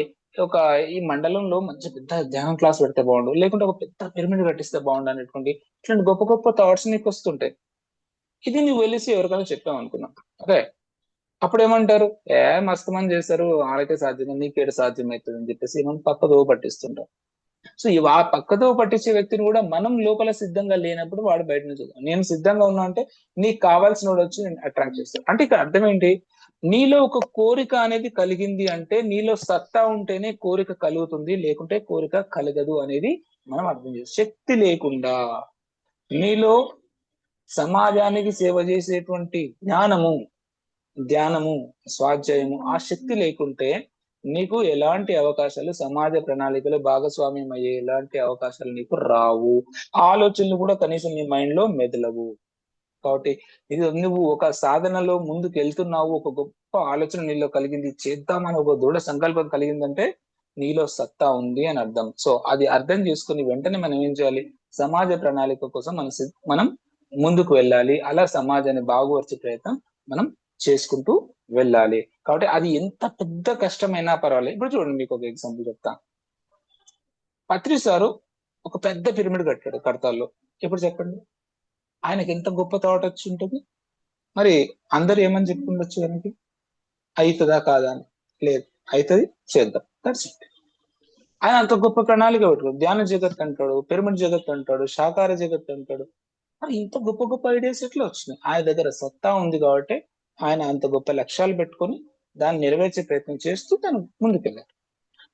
ఒక ఈ మండలంలో మంచి పెద్ద ధ్యానం క్లాస్ పెడితే బాగుండు, లేకుంటే ఒక పెద్ద పిరమిడ్ కట్టిస్తే బాగుండు అనేటువంటి ఇట్లాంటి గొప్ప గొప్ప థాట్స్ నీకు వస్తుంటాయి. ఇది నువ్వు వెళ్ళేసి ఎవరికైనా చెప్పావు అనుకున్నాం, ఓకే, అప్పుడు ఏమంటారు? మస్తు మంది చేస్తారు, వాళ్ళకే సాధ్యం, నీకేడు సాధ్యం అవుతుంది అని చెప్పేసి మనం పక్కదో పట్టిస్తుంటాం. సో ఆ పక్కతో పట్టించే వ్యక్తిని కూడా మనం లోపల సిద్ధంగా లేనప్పుడు వాడు బయట నుంచి నేను సిద్ధంగా ఉన్నా అంటే నీకు కావాల్సిన వాడు వచ్చి నేను అట్రాక్ట్ చేస్తాను. అంటే ఇక్కడ అర్థం ఏంటి? నీలో ఒక కోరిక అనేది కలిగింది అంటే నీలో సత్తా ఉంటేనే కోరిక కలుగుతుంది, లేకుంటే కోరిక కలగదు అనేది మనం అర్థం చేస్తాం. శక్తి లేకుండా నీలో సమాజానికి సేవ చేసేటువంటి ధ్యానము, స్వాధ్యాయము, ఆ శక్తి లేకుంటే నీకు ఎలాంటి అవకాశాలు, సమాజ ప్రణాళికలో భాగస్వామ్యం అయ్యే ఎలాంటి అవకాశాలు నీకు రావు. ఆలోచనలు కూడా కనీసం నీ మైండ్ లో మెదలవు. కాబట్టి ఇది నువ్వు ఒక సాధనలో ముందుకు వెళ్తున్నావు, ఒక గొప్ప ఆలోచన నీలో కలిగింది, చేద్దామని ఒక దృఢ సంకల్పం కలిగిందంటే నీలో సత్తా ఉంది అని అర్థం. సో అది అర్థం చేసుకుని వెంటనే మనం ఏం చేయాలి? సమాజ ప్రణాళిక కోసం మనం ముందుకు వెళ్ళాలి. అలా సమాజాన్ని బాగుపరిచే ప్రయత్నం మనం చేసుకుంటూ వెళ్ళాలి. కాబట్టి అది ఎంత పెద్ద కష్టమైనా పర్వాలేదు. ఇప్పుడు చూడండి, మీకు ఒక ఎగ్జాంపుల్ చెప్తా. పత్రి సారు ఒక పెద్ద పిరమిడ్ కట్టాడు కడతాల్లో. ఇప్పుడు చెప్పండి, ఆయనకి ఎంత గొప్ప థాట్ వచ్చి ఉంటుంది? మరి అందరు ఏమని చెప్పుకుండొచ్చు ఆయనకి? అవుతుందా కాదా అని? లేదు, అవుతుంది, చేద్దాం, దట్స్ ఇట్. ఆయన అంత గొప్ప ప్రణాళిక పెట్టుకోడు. ధ్యాన జగత్ అంటాడు, పిరమిడ్ జగత్ అంటాడు, శాకార జగత్ అంటాడు. మరి ఇంత గొప్ప గొప్ప ఐడియాస్ ఎట్లా వచ్చినాయి? ఆయన దగ్గర సత్తా ఉంది కాబట్టి ఆయన అంత గొప్ప లక్ష్యాలు పెట్టుకొని దాన్ని నెరవేర్చే ప్రయత్నం చేస్తూ తను ముందుకెళ్ళారు.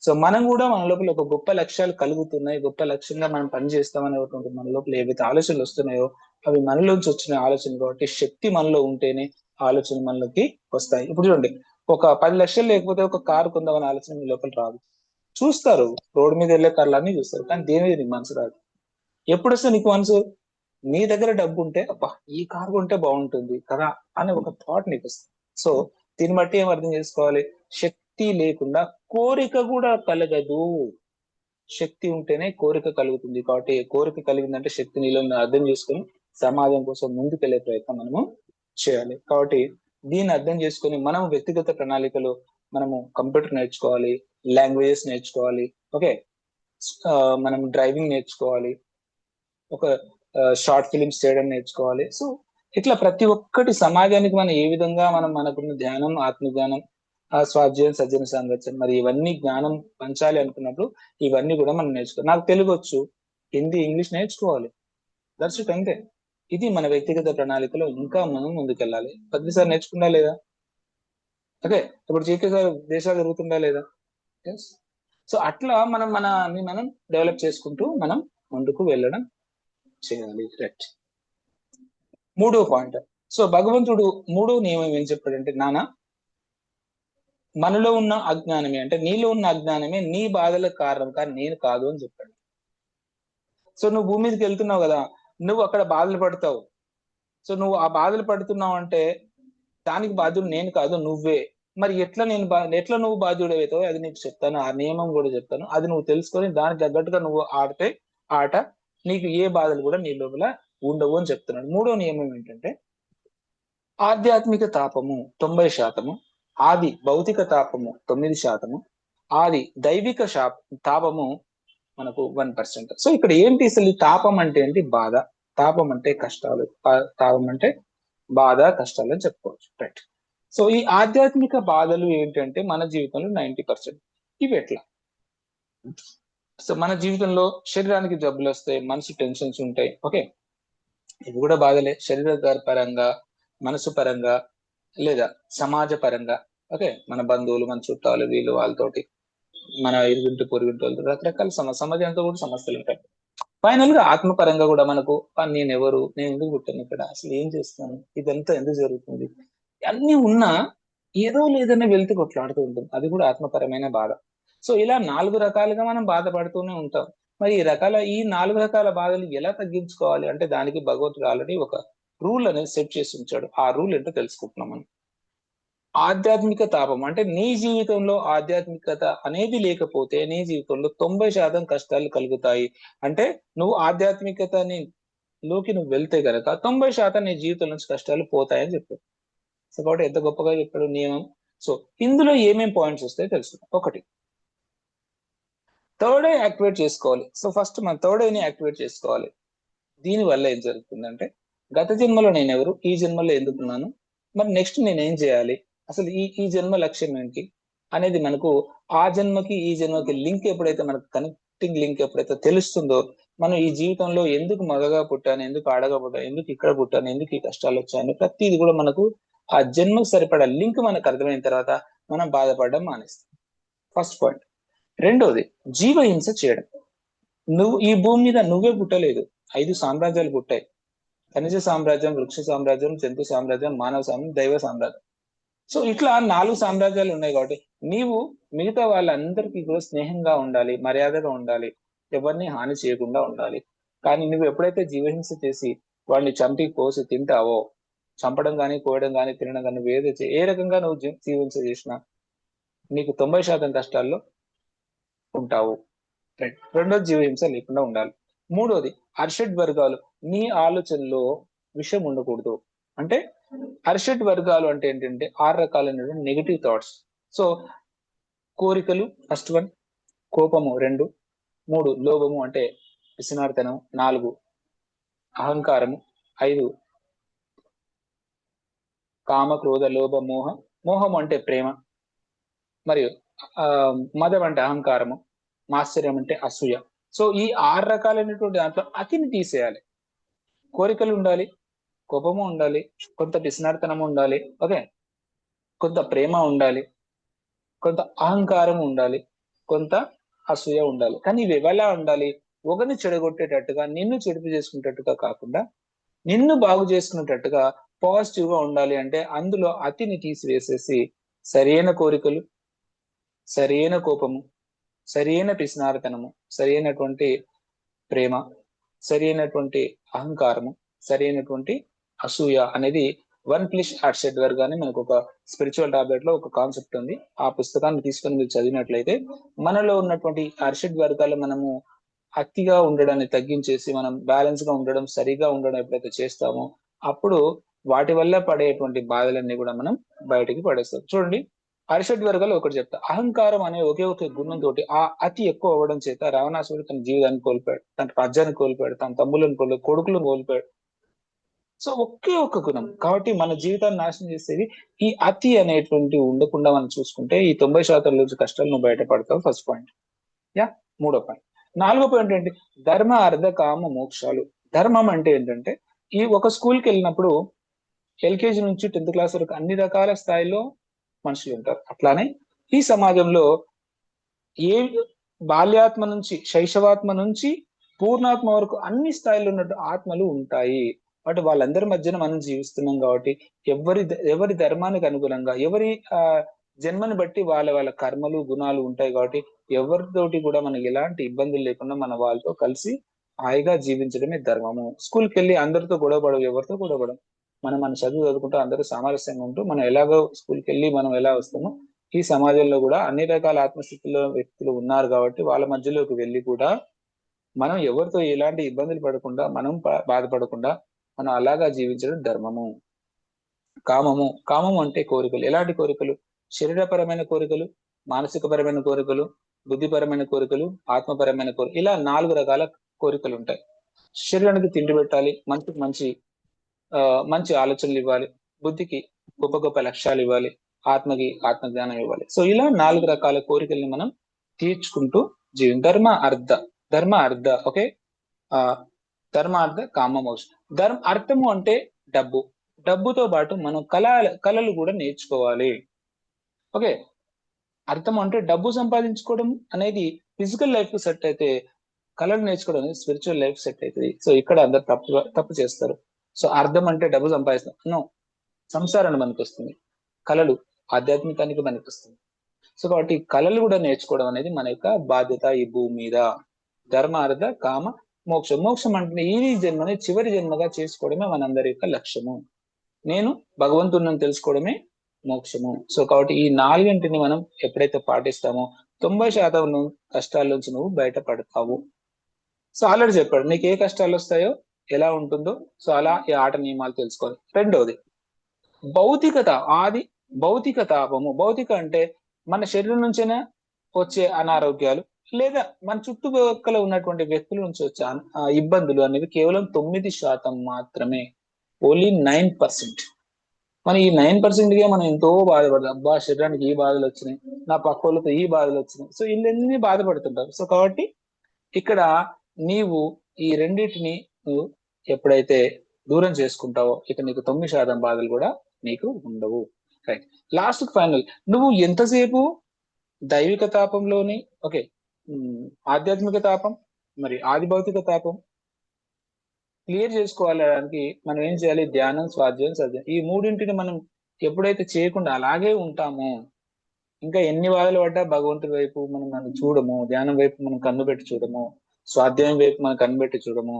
సో మనం కూడా మన లోపల ఒక గొప్ప లక్ష్యాలు కలుగుతున్నాయి, గొప్ప లక్ష్యంగా మనం పనిచేస్తామని మన లోపల ఏవైతే ఆలోచనలు వస్తున్నాయో అవి మనలోంచి వచ్చిన ఆలోచనలు కాబట్టి శక్తి మనలో ఉంటేనే ఆలోచన మనలోకి వస్తాయి. ఇప్పుడు చూడండి, ఒక 10 లక్షలు లేకపోతే ఒక కారు కొందామని ఆలోచన మీ లోపల రాదు. చూస్తారు, రోడ్డు మీద వెళ్ళే కార్లన్నీ చూస్తారు, కానీ దేని మీద నీకు మనసు రాదు. ఎప్పుడు వస్తే నీకు మనసు? నీ దగ్గర డబ్బు ఉంటే అబ్బా ఈ కారు కొంటే బాగుంటుంది కదా అనే ఒక థాట్ నీకు వస్తుంది. సో దీన్ని బట్టి ఏం అర్థం చేసుకోవాలి, శక్తి లేకుండా కోరిక కూడా కలగదు. శక్తి ఉంటేనే కోరిక కలుగుతుంది. కాబట్టి కోరిక కలిగిందంటే శక్తి నీలో ఉందని అర్థం చేసుకొని సమాజం కోసం ముందుకెళ్లే ప్రయత్నం మనము చేయాలి. కాబట్టి దీన్ని అర్థం చేసుకొని మనం వ్యక్తిగత ప్రణాళికలు మనము కంప్యూటర్ నేర్చుకోవాలి, లాంగ్వేజెస్ నేర్చుకోవాలి, ఓకే, మనం డ్రైవింగ్ నేర్చుకోవాలి, ఒక షార్ట్ ఫిలిమ్స్ చేయడం నేర్చుకోవాలి. సో ఇట్లా ప్రతి ఒక్కటి సమాజానికి మనం ఏ విధంగా మనం మనకున్న ధ్యానం, ఆత్మజ్ఞానం, స్వాధ్యాయం, సజ్జన సాంగత్యం, మరి ఇవన్నీ జ్ఞానం పంచాలి అనుకున్నప్పుడు ఇవన్నీ కూడా మనం నేర్చుకోవాలి. నాకు తెలుగు వచ్చు, హిందీ, ఇంగ్లీష్ నేర్చుకోవాలి, దట్స్ ఇట్, అంతే. ఇది మన వ్యక్తిగత ప్రణాళికలో ఇంకా మనం ముందుకెళ్ళాలి. ప్రతిసారి నేర్చుకుందా లేదా? ఓకే, ఇప్పుడు జీకే సార్ దేశాలు జరుగుతుందా లేదా? ఎస్. సో అట్లా మనం మనని మనం డెవలప్ చేసుకుంటూ మనం ముందుకు వెళ్ళడం చేయాలి. రైట్. మూడో పాయింట్. సో భగవంతుడు మూడో నియమం ఏం చెప్పాడంటే, నాన్న మనలో ఉన్న అజ్ఞానమే, అంటే నీలో ఉన్న అజ్ఞానమే నీ బాధలకు కారణం, కానీ నేను కాదు అని చెప్పాడు. సో నువ్వు భూమి మీదకి వెళ్తున్నావు కదా, నువ్వు అక్కడ బాధలు పడతావు. సో నువ్వు ఆ బాధలు పడుతున్నావు అంటే దానికి బాధ్యుడు నేను కాదు, నువ్వే. మరి ఎట్లా ఎట్లా నువ్వు బాధ్యుడవుతావు అది నీకు చెప్తాను, ఆ నియమం కూడా చెప్తాను. అది నువ్వు తెలుసుకొని దానికి తగ్గట్టుగా నువ్వు ఆడితే ఆట నీకు ఏ బాధలు కూడా నీ లోపల ఉండవు అని చెప్తున్నాడు. మూడో నియమం ఏంటంటే, ఆధ్యాత్మిక తాపము 90%, ఆది భౌతిక తాపము 9%, ఆది దైవిక తాపము మనకు 1%. సో ఇక్కడ ఏంటి అసలు ఈ తాపం అంటే ఏంటి? బాధ. తాపం అంటే కష్టాలు, తాపం అంటే బాధ, కష్టాలు అని చెప్పుకోవచ్చు. రైట్. సో ఈ ఆధ్యాత్మిక బాధలు ఏంటంటే మన జీవితంలో 90%. ఇవి ఎట్లా? సో మన జీవితంలో శరీరానికి జబ్బులు వస్తాయి, మనసు టెన్షన్స్ ఉంటాయి, ఓకే, ఇవి కూడా బాధలే. శరీర పరంగా, మనసు పరంగా, లేదా సమాజ పరంగా, ఓకే, మన బంధువులు, మన చుట్టాలు, వీళ్ళు వాళ్ళతోటి, మన ఇరుగుంటి పొరుగుంటి వాళ్ళతో రకరకాల సమాజంతో కూడా సమస్యలు ఉంటాయి. ఫైనల్ గా ఆత్మపరంగా కూడా మనకు నేను ఎవరు, నేను ఎందుకు పుట్టాను ఇక్కడ, అసలు ఏం చేస్తాను, ఇదంతా ఎందుకు జరుగుతుంది, అన్ని ఉన్నా ఏదో లేదనే వెళ్తూ కొట్లాడుతూ ఉంటుంది. అది కూడా ఆత్మపరమైన బాధ. సో ఇలా 4 రకాలుగా మనం బాధపడుతూనే ఉంటాం. మరి ఈ 4 రకాల బాధలు ఎలా తగ్గించుకోవాలి అంటే దానికి భగవంతుడు ఆల్రెడీ ఒక రూల్ అనేది సెట్ చేసి ఉంచాడు. ఆ రూల్ ఏంటో తెలుసుకుంటున్నాం మనం. ఆధ్యాత్మిక తాపం అంటే నీ జీవితంలో ఆధ్యాత్మికత అనేది లేకపోతే నీ జీవితంలో 90% కష్టాలు కలుగుతాయి. అంటే నువ్వు ఆధ్యాత్మికతని లోకి నువ్వు వెళ్తే గనక 90% నీ జీవితం నుంచి కష్టాలు పోతాయని చెప్పాడు. సో కాబట్టి ఎంత గొప్పగా చెప్పాడు నియమం. సో ఇందులో ఏమేం పాయింట్స్ వస్తాయో తెలుసుకుందాం. ఒకటి, థర్డ్ ఐ యాక్టివేట్ చేసుకోవాలి. సో ఫస్ట్ మనం థర్డ్ ఐని యాక్టివేట్ చేసుకోవాలి. దీని వల్ల ఏం జరుగుతుందంటే, గత జన్మలో నేను ఎవరు, ఈ జన్మలో ఎందుకున్నాను, మరి నెక్స్ట్ నేను ఏం చేయాలి, అసలు ఈ జన్మ లక్ష్యం ఏంటి అనేది మనకు ఆ జన్మకి ఈ జన్మకి లింక్ ఎప్పుడైతే మనకు కనెక్టింగ్ లింక్ ఎప్పుడైతే తెలుస్తుందో, మనం ఈ జీవితంలో ఎందుకు మగగా పుట్టాను, ఎందుకు ఆడగా పుట్టాను, ఎందుకు ఇక్కడ పుట్టాను, ఎందుకు ఈ కష్టాలు వచ్చాయని ప్రతిది కూడా మనకు ఆ జన్మకు సరిపడా లింక్ మనకు అర్థమైన తర్వాత మనం బాధపడడం మానేస్తాం. First point. రెండోది, జీవహింస చేయడం. నువ్వు ఈ భూమి మీద నువ్వే పుట్టలేదు, 5 సామ్రాజ్యాలు పుట్టాయి. ఖనిజ సామ్రాజ్యం, వృక్ష సామ్రాజ్యం, జంతు సామ్రాజ్యం, మానవ సామ్రాజ్యం, దైవ సామ్రాజ్యం. సో ఇట్లా 4 సామ్రాజ్యాలు ఉన్నాయి. కాబట్టి నీవు మిగతా వాళ్ళందరికీ కూడా స్నేహంగా ఉండాలి, మర్యాదగా ఉండాలి, ఎవరిని హాని చేయకుండా ఉండాలి. కానీ నువ్వు ఎప్పుడైతే జీవహింస చేసి వాడిని చంపి కోసి తింటావో, చంపడం కానీ, కోయడం కానీ, తినడం కానీ, ఏ రకంగా నువ్వు జీవహింస చేసినా నీకు 90% కష్టాల్లో ఉంటావు. రెండోది, జీవహింస లేకుండా ఉండాలి. మూడోది, అర్షడ్ వర్గాలు. నీ ఆలోచనలో విషయం ఉండకూడదు. అంటే అర్షడ్ వర్గాలు అంటే ఏంటంటే 6 రకాలైనటువంటి నెగిటివ్ థాట్స్. సో కోరికలు ఫస్ట్ 1, కోపము 2, 3 లోభము అంటే పిసినారితనం, 4 అహంకారము, 5 కామ, క్రోధ, లోభ, మోహం అంటే ప్రేమ, మరియు మదం అంటే అహంకారము, మాత్సర్యం అంటే అసూయ. సో ఈ 6 రకాలైనటువంటి దాంట్లో అతిని తీసేయాలి. కోరికలు ఉండాలి, కోపము ఉండాలి, కొంత పిసినారితనం ఉండాలి, ఓకే, కొంత ప్రేమ ఉండాలి, కొంత అహంకారం ఉండాలి, కొంత అసూయ ఉండాలి. కానీ ఇవి ఎలా ఉండాలి? ఒకరిని చెడగొట్టేటట్టుగా, నిన్ను చెడుపు చేసుకునేటట్టుగా కాకుండా నిన్ను బాగు చేసుకునేటట్టుగా పాజిటివ్ గా ఉండాలి. అంటే అందులో అతిని తీసివేసేసి సరైన కోరికలు, సరైన కోపము, సరైన పిసినారితనము, సరైనటువంటి ప్రేమ, సరైనటువంటి అహంకారము, సరైనటువంటి అసూయ అనేది 1+ అర్షడ్ వర్గ్ అని మనకు ఒక స్పిరిచువల్ టాబ్లెట్ లో ఒక కాన్సెప్ట్ ఉంది. ఆ పుస్తకాన్ని తీసుకొని మీరు చదివినట్లయితే మనలో ఉన్నటువంటి అర్షడ్ వర్గాలు మనము అతిగా ఉండడాన్ని తగ్గించేసి మనం బ్యాలెన్స్ గా ఉండడం, సరిగా ఉండడం ఎప్పుడైతే చేస్తామో అప్పుడు వాటి వల్ల పడేటువంటి బాధలన్నీ కూడా మనం బయటికి పడేస్తాం. చూడండి, అరిషడ్ వర్గాలు ఒకటి చెప్తా. అహంకారం అనే ఒకే ఒక గుణంతో ఆ అతి ఎక్కువ అవ్వడం చేత రావణాసురుడు తన జీవితాన్ని కోల్పోయాడు, తన రాజ్యాన్ని కోల్పోయాడు, తన తమ్ములను కోల్పోయాడు, కొడుకులను కోల్పోయాడు. సో ఒకే ఒక్క గుణం కాబట్టి మన జీవితాన్ని నాశనం చేసేది ఈ అతి అనేటువంటి ఉండకుండా మనం చూసుకుంటే ఈ 90% నుంచి కష్టాలు నువ్వు బయటపడతావు. First point. యా, మూడో పాయింట్. నాలుగో పాయింట్ ఏంటి? ధర్మ, అర్థ, కామ, మోక్షాలు. ధర్మం అంటే ఏంటంటే ఈ ఒక స్కూల్కి వెళ్ళినప్పుడు ఎల్కేజీ నుంచి 10th క్లాస్ వరకు అన్ని రకాల స్థాయిలో మనుషులు ఉంటారు. అట్లానే ఈ సమాజంలో ఏ బాల్యాత్మ నుంచి, శైశవాత్మ నుంచి పూర్ణాత్మ వరకు అన్ని స్థాయిలో ఉన్నట్టు ఆత్మలు ఉంటాయి. బట్ వాళ్ళందరి మధ్యన మనం జీవిస్తున్నాం కాబట్టి ఎవరి ధర్మానికి అనుగుణంగా, ఎవరి జన్మని బట్టి వాళ్ళ కర్మలు, గుణాలు ఉంటాయి కాబట్టి ఎవరితోటి కూడా మనకి ఎలాంటి ఇబ్బందులు లేకుండా మన వాళ్ళతో కలిసి హాయిగా జీవించడమే ధర్మము. స్కూల్కి వెళ్ళి అందరితో గొడవపడవు, ఎవరితో గొడవపడం. మన చదువు చదువుకుంటూ అందరూ సామరస్యంగా ఉంటూ మనం ఎలాగో స్కూల్కి వెళ్ళి మనం ఎలా వస్తామో ఈ సమాజంలో కూడా అన్ని రకాల ఆత్మస్థితిలో వ్యక్తులు ఉన్నారు కాబట్టి వాళ్ళ మధ్యలోకి వెళ్ళి కూడా మనం ఎవరితో ఎలాంటి ఇబ్బందులు పడకుండా, మనం బాధపడకుండా మనం అలాగా జీవించడం ధర్మము. కామము. కామము అంటే కోరికలు. ఎలాంటి కోరికలు? శరీరపరమైన కోరికలు, మానసికపరమైన కోరికలు, బుద్ధిపరమైన కోరికలు, ఆత్మపరమైన కోరికలు. ఇలా 4 రకాల కోరికలు ఉంటాయి. శరీరానికి తిండి పెట్టాలి, మంచి ఆలోచనలు ఇవ్వాలి, బుద్ధికి గొప్ప గొప్ప లక్ష్యాలు ఇవ్వాలి, ఆత్మకి ఆత్మజ్ఞానం ఇవ్వాలి. సో ఇలా 4 రకాల కోరికల్ని మనం తీర్చుకుంటూ ధర్మ అర్థ ఓకే. ధర్మ, అర్థ, కామ, మోక్షం. అర్థము అంటే డబ్బుతో పాటు మనం కళలు కూడా నేర్చుకోవాలి. ఓకే. అర్థం అంటే డబ్బు సంపాదించుకోవడం అనేది ఫిజికల్ లైఫ్ కు సెట్ అయితే, కళలు నేర్చుకోవడం అనేది స్పిరిచువల్ లైఫ్ సెట్ అవుతుంది. సో ఇక్కడ అందరు తప్పు చేస్తారు. సో అర్థం అంటే డబ్బు సంపాదిస్తాం, నో, సంసారాన్ని పనికొస్తుంది. కళలు ఆధ్యాత్మికానికి పనికొస్తుంది. సో కాబట్టి కళలు కూడా నేర్చుకోవడం అనేది మన యొక్క బాధ్యత ఈ భూమి మీద. ధర్మ, అర్థ, కామ, మోక్షం. మోక్షం అంటే ఈ జన్మని చివరి జన్మగా చేసుకోవడమే మనందరి యొక్క లక్ష్యము. నేను భగవంతుడిని తెలుసుకోవడమే మోక్షము. సో కాబట్టి ఈ 4 మనం ఎప్పుడైతే పాటిస్తామో 90% కష్టాల నుంచి నువ్వు బయటపడతావు. సో ఆల్రెడీ చెప్పాడు నీకు ఏ కష్టాలు వస్తాయో, ఎలా ఉంటుందో. సో అలా ఈ ఆట నియమాలు తెలుసుకోవాలి. రెండవది భౌతికత. భౌతిక తాపము. భౌతిక అంటే మన శరీరం నుంచైనా వచ్చే అనారోగ్యాలు, లేదా మన చుట్టుపక్కల ఉన్నటువంటి వ్యక్తుల నుంచి వచ్చే ఇబ్బందులు అనేవి కేవలం 9% మాత్రమే. ఓన్లీ 9%. మన ఈ 9%గా మనం ఎంతో బాధపడతాం. అబ్బా, శరీరానికి ఈ బాధలు వచ్చినాయి, నా పక్క వాళ్ళతో ఈ బాధలు వచ్చినాయి. సో వీళ్ళన్నీ బాధపడుతుంటారు. సో కాబట్టి ఇక్కడ నీవు ఈ రెండింటిని నువ్వు ఎప్పుడైతే దూరం చేసుకుంటావో ఇక నీకు 9% బాధలు కూడా నీకు ఉండవు. రైట్. లాస్ట్ ఫైనల్, నువ్వు ఎంతసేపు దైవిక తాపంలోని ఓకే ఆధ్యాత్మిక తాపం మరి ఆది భౌతిక తాపం క్లియర్ చేసుకోవాలడానికి మనం ఏం చేయాలి? ధ్యానం, స్వాధ్యాయం, సద్ధ్యాయం. ఈ 3 మనం ఎప్పుడైతే చేయకుండా అలాగే ఉంటామో, ఇంకా ఎన్ని బాధలు పడ్డా భగవంతుడి వైపు మనం చూడము, ధ్యానం వైపు మనం కన్ను పెట్టి చూడము, స్వాధ్యాయం వైపు మనం కన్ను పెట్టి చూడము,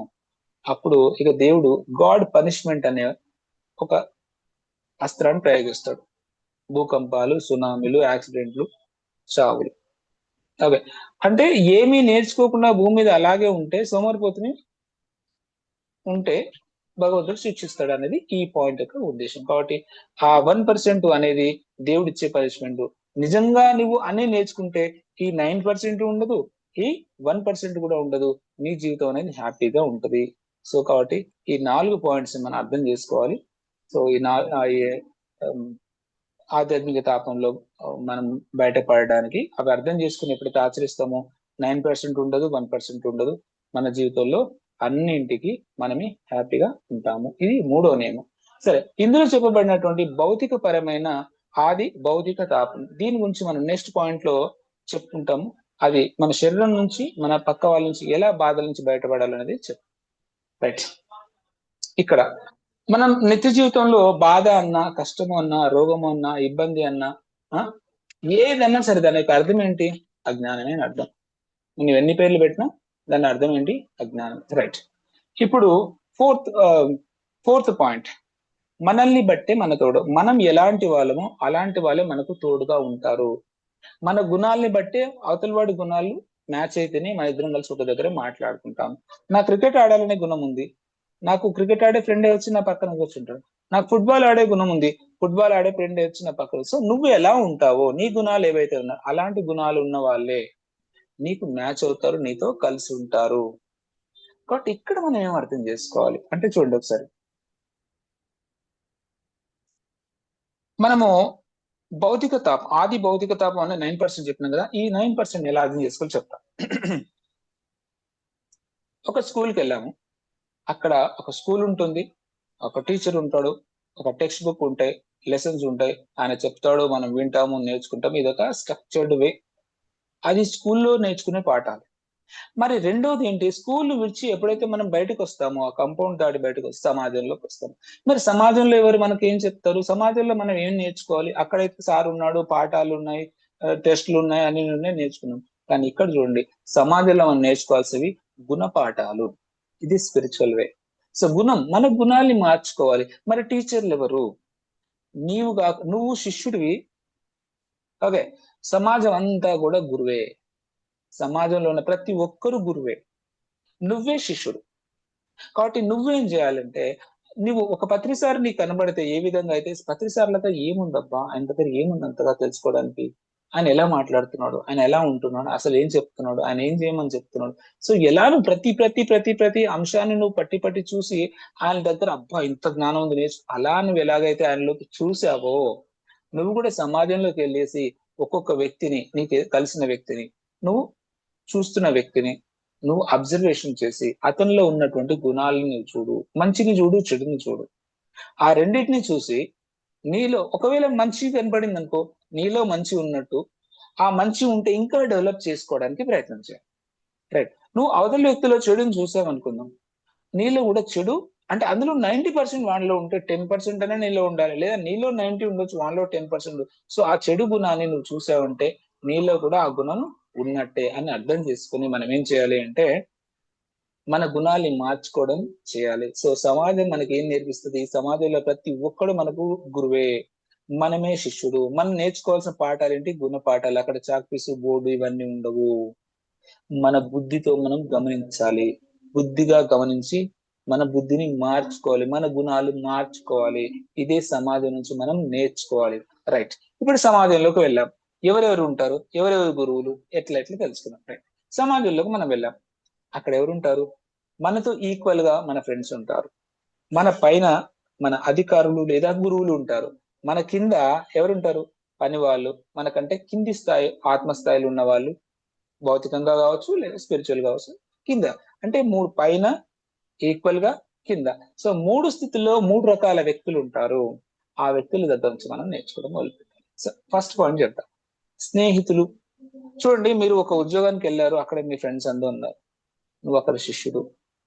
అప్పుడు ఇక దేవుడు గాడ్ పనిష్మెంట్ అనే ఒక అస్త్రాన్ని ప్రయోగిస్తాడు. భూకంపాలు, సునామీలు, యాక్సిడెంట్లు, చావులు. ఓకే. అంటే ఏమీ నేర్చుకోకుండా భూమి మీద అలాగే ఉంటే, సోమరిపోతుని ఉంటే భగవంతుడు శిక్షిస్తాడు అనేది ఈ పాయింట్ యొక్క ఉద్దేశం. కాబట్టి ఆ 1% అనేది దేవుడిచ్చే పనిష్మెంట్. నిజంగా నువ్వు అన్ని నేర్చుకుంటే ఈ 9% ఉండదు, ఈ 1% కూడా ఉండదు. నీ జీవితం అనేది హ్యాపీగా ఉంటది. సో కాబట్టి ఈ 4 పాయింట్స్ మనం అర్థం చేసుకోవాలి. సో ఈ ఆధ్యాత్మిక తాపంలో మనం బయటపడడానికి అవి అర్థం చేసుకుని ఎప్పుడైతే ఆచరిస్తామో 9% ఉండదు, 1% ఉండదు. మన జీవితంలో అన్నింటికి మనమే హ్యాపీగా ఉంటాము. ఇది 3వ నియమం. సరే, ఇందులో చెప్పబడినటువంటి భౌతిక పరమైన ఆది భౌతిక తాపం, దీని గురించి మనం నెక్స్ట్ పాయింట్ లో చెప్పుకుంటాము. అది మన శరీరం నుంచి, మన పక్క వాళ్ళ నుంచి ఎలా బాధల నుంచి బయటపడాలనేది రైట్. ఇక్కడ మనం నిత్య జీవితంలో బాధ అన్నా, కష్టము అన్నా, రోగము అన్నా, ఇబ్బంది అన్నా, ఏదన్నా సరే దాని యొక్క అర్థం ఏంటి? అజ్ఞానమే అని అర్థం. నువ్వు ఎన్ని పేర్లు పెట్టినా దాని అర్థం ఏంటి? అజ్ఞానం. రైట్. ఇప్పుడు ఫోర్త్ పాయింట్, మనల్ని బట్టే మన తోడు. మనం ఎలాంటి వాళ్ళమో అలాంటి వాళ్ళే మనకు తోడుగా ఉంటారు. మన గుణాలని బట్టే అవతల వాడి గుణాలు మ్యాచ్ అయితేనే మన ఇద్దరం కలిసి ఒక దగ్గర మాట్లాడుకుంటాం. నాకు క్రికెట్ ఆడాలనే గుణం ఉంది, నాకు క్రికెట్ ఆడే ఫ్రెండ్ వచ్చి నా పక్కన కూర్చుంటాడు. నాకు ఫుట్బాల్ ఆడే గుణం ఉంది, ఫుట్బాల్ ఆడే ఫ్రెండ్ వచ్చి నా పక్కన. సో నువ్వు ఎలా ఉంటావో, నీ గుణాలు ఏవైతే ఉన్నాయో అలాంటి గుణాలు ఉన్న వాళ్ళే నీకు మ్యాచ్ అవుతారు, నీతో కలిసి ఉంటారు. కాబట్టి ఇక్కడ మనం ఏం అర్థం చేసుకోవాలి అంటే, చూడండి ఒకసారి, మనము భౌతిక తాపం, ఆది భౌతిక తాపం అనే 9% చెప్పినాం కదా. ఈ 9% ఎలా అర్థం చేసుకోవాలి చెప్తా. ఒక స్కూల్కి వెళ్ళాము, అక్కడ ఒక స్కూల్ ఉంటుంది, ఒక టీచర్ ఉంటాడు, ఒక టెక్స్ట్ బుక్ ఉంటాయి, లెసన్స్ ఉంటాయి, ఆయన చెప్తాడు, మనం వింటాము, నేర్చుకుంటాము. ఇదొక స్ట్రక్చర్డ్ వే, అది స్కూల్లో నేర్చుకునే పాఠాలు. మరి రెండోది ఏంటి, స్కూల్ విడిచి ఎప్పుడైతే మనం బయటకు వస్తామో, ఆ కాంపౌండ్ దాటి బయటకు వస్తాం, సమాజంలోకి వస్తాం. మరి సమాజంలో ఎవరు మనకి ఏం చెప్తారు, సమాజంలో మనం ఏం నేర్చుకోవాలి? అక్కడైతే సార్ ఉన్నాడు, పాఠాలు ఉన్నాయి, టెస్టులు ఉన్నాయి, అన్ని ఉన్నాయి, నేర్చుకున్నాం. కానీ ఇక్కడ చూడండి, సమాజంలో మనం నేర్చుకోవాల్సినవి గుణపాఠాలు. ఇది స్పిరిచువల్ వే. సో మన గుణాల్ని మార్చుకోవాలి. మరి టీచర్లు ఎవరు? నువ్వు శిష్యుడివి. ఓకే, సమాజం అంతా కూడా గురువే. సమాజంలో ఉన్న ప్రతి ఒక్కరు గురువే, నువ్వే శిష్యుడు. కాబట్టి నువ్వేం చేయాలంటే, నువ్వు ఒక పత్రిసారి నీకు కనబడితే ఏ విధంగా అయితే, పత్రిసార్లతో ఏముందబ్బా, ఆయన దగ్గర ఏముంది అంతగా తెలుసుకోవడానికి, ఆయన ఎలా మాట్లాడుతున్నాడు, ఆయన ఎలా ఉంటున్నాడు, అసలు ఏం చెప్తున్నాడు, ఆయన ఏం చేయమని చెప్తున్నాడు. సో ఎలా నువ్వు ప్రతి అంశాన్ని నువ్వు పట్టి చూసి ఆయన దగ్గర అబ్బా ఇంత జ్ఞానం ఉంది అలా నువ్వు ఎలాగైతే ఆయనలోకి చూసావో, నువ్వు కూడా సమాజంలోకి వెళ్ళేసి ఒక్కొక్క వ్యక్తిని, నీకు కలిసిన వ్యక్తిని, నువ్వు చూస్తున్న వ్యక్తిని నువ్వు అబ్జర్వేషన్ చేసి అతనిలో ఉన్నటువంటి గుణాలని చూడు, మంచిని చూడు, చెడుని చూడు. ఆ రెండింటిని చూసి నీలో ఒకవేళ మంచి కనపడింది అనుకో, నీలో మంచి ఉన్నట్టు, ఆ మంచి ఉంటే ఇంకా డెవలప్ చేసుకోవడానికి ప్రయత్నం చేయాలి. రైట్, నువ్వు అవతల వ్యక్తిలో చెడుని చూసావనుకుందాం, నీలో కూడా చెడు అంటే అందులో 90% వానిలో ఉంటే 10% అనే నీలో ఉండాలి, లేదా నీలో 90 ఉండొచ్చు, వానిలో 10%. సో ఆ చెడు గుణాన్ని నువ్వు చూసావంటే నీలో కూడా ఆ గుణం ఉన్నట్టే అని అర్థం చేసుకుని మనం ఏం చేయాలి అంటే, మన గుణాన్ని మార్చుకోవడం చేయాలి. సో సమాజం మనకి ఏం నేర్పిస్తుంది, సమాజంలో ప్రతి ఒక్కడు మనకు గురువే, మనమే శిష్యుడు. మనం నేర్చుకోవాల్సిన పాఠాలు ఏంటి, గుణ పాఠాలు. అక్కడ చాక్పీసు, బోర్డు ఇవన్నీ ఉండవు. మన బుద్ధితో మనం గమనించాలి, బుద్ధిగా గమనించి మన బుద్ధిని మార్చుకోవాలి, మన గుణాలు మార్చుకోవాలి. ఇదే సమాజం నుంచి మనం నేర్చుకోవాలి. రైట్, ఇప్పుడు సమాజంలోకి వెళ్ళాం, ఎవరెవరు ఉంటారు, ఎవరెవరు గురువులు, ఎట్లా తెలుసుకున్నాం. రైట్, సమాజంలోకి మనం వెళ్ళాం, అక్కడ ఎవరు ఉంటారు, మనతో ఈక్వల్ గా మన ఫ్రెండ్స్ ఉంటారు, మన పైన మన అధికారులు లేదా గురువులు ఉంటారు, మన కింద ఎవరుంటారు, పని వాళ్ళు, మనకంటే కింది స్థాయి ఆత్మస్థాయిలో ఉన్న వాళ్ళు, భౌతికంగా కావచ్చు లేదా స్పిరిచువల్ కావచ్చు. కింద అంటే 3 పైన, ఈక్వల్ గా కింద. సో 3 స్థితుల్లో 3 రకాల వ్యక్తులు ఉంటారు. ఆ వ్యక్తుల దగ్గర నుంచి మనం నేర్చుకోవడం మొదలుపెట్టాలి. సో ఫస్ట్ పాయింట్ చెప్తా, స్నేహితులు. చూడండి, మీరు ఒక ఉద్యోగానికి వెళ్ళారు, అక్కడ మీ ఫ్రెండ్స్ అందరూ ఉన్నారు, నువ్వు అక్కడ శిష్యుడు,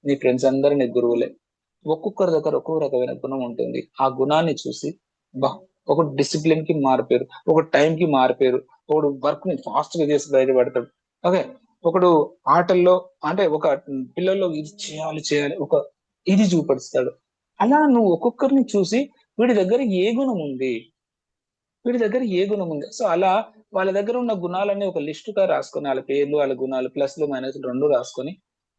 నీ ఫ్రెండ్స్ అందరూ నీ గురువులే. ఒక్కొక్కరి దగ్గర ఒక్కొక్క రకమైన గుణం ఉంటుంది. ఆ గుణాన్ని చూసి ఒక డిసిప్లిన్ కి మారిపోయారు, ఒక టైం కి మారిపోయారు, ఒకడు వర్క్ ని ఫాస్ట్ గా చేసి బయటపడతాడు. ఓకే, ఒకడు ఆటల్లో అంటే ఒక పిల్లల్లో ఇది చేయాలి ఒక ఇది చూపడుస్తాడు. అలా నువ్వు ఒక్కొక్కరిని చూసి వీడి దగ్గర ఏ గుణం ఉంది, సో అలా వాళ్ళ దగ్గర ఉన్న గుణాలన్నీ ఒక లిస్టుగా రాసుకొని, వాళ్ళ పేర్లు, వాళ్ళ గుణాలు, ప్లస్లు మైనస్లు 2 రాసుకొని,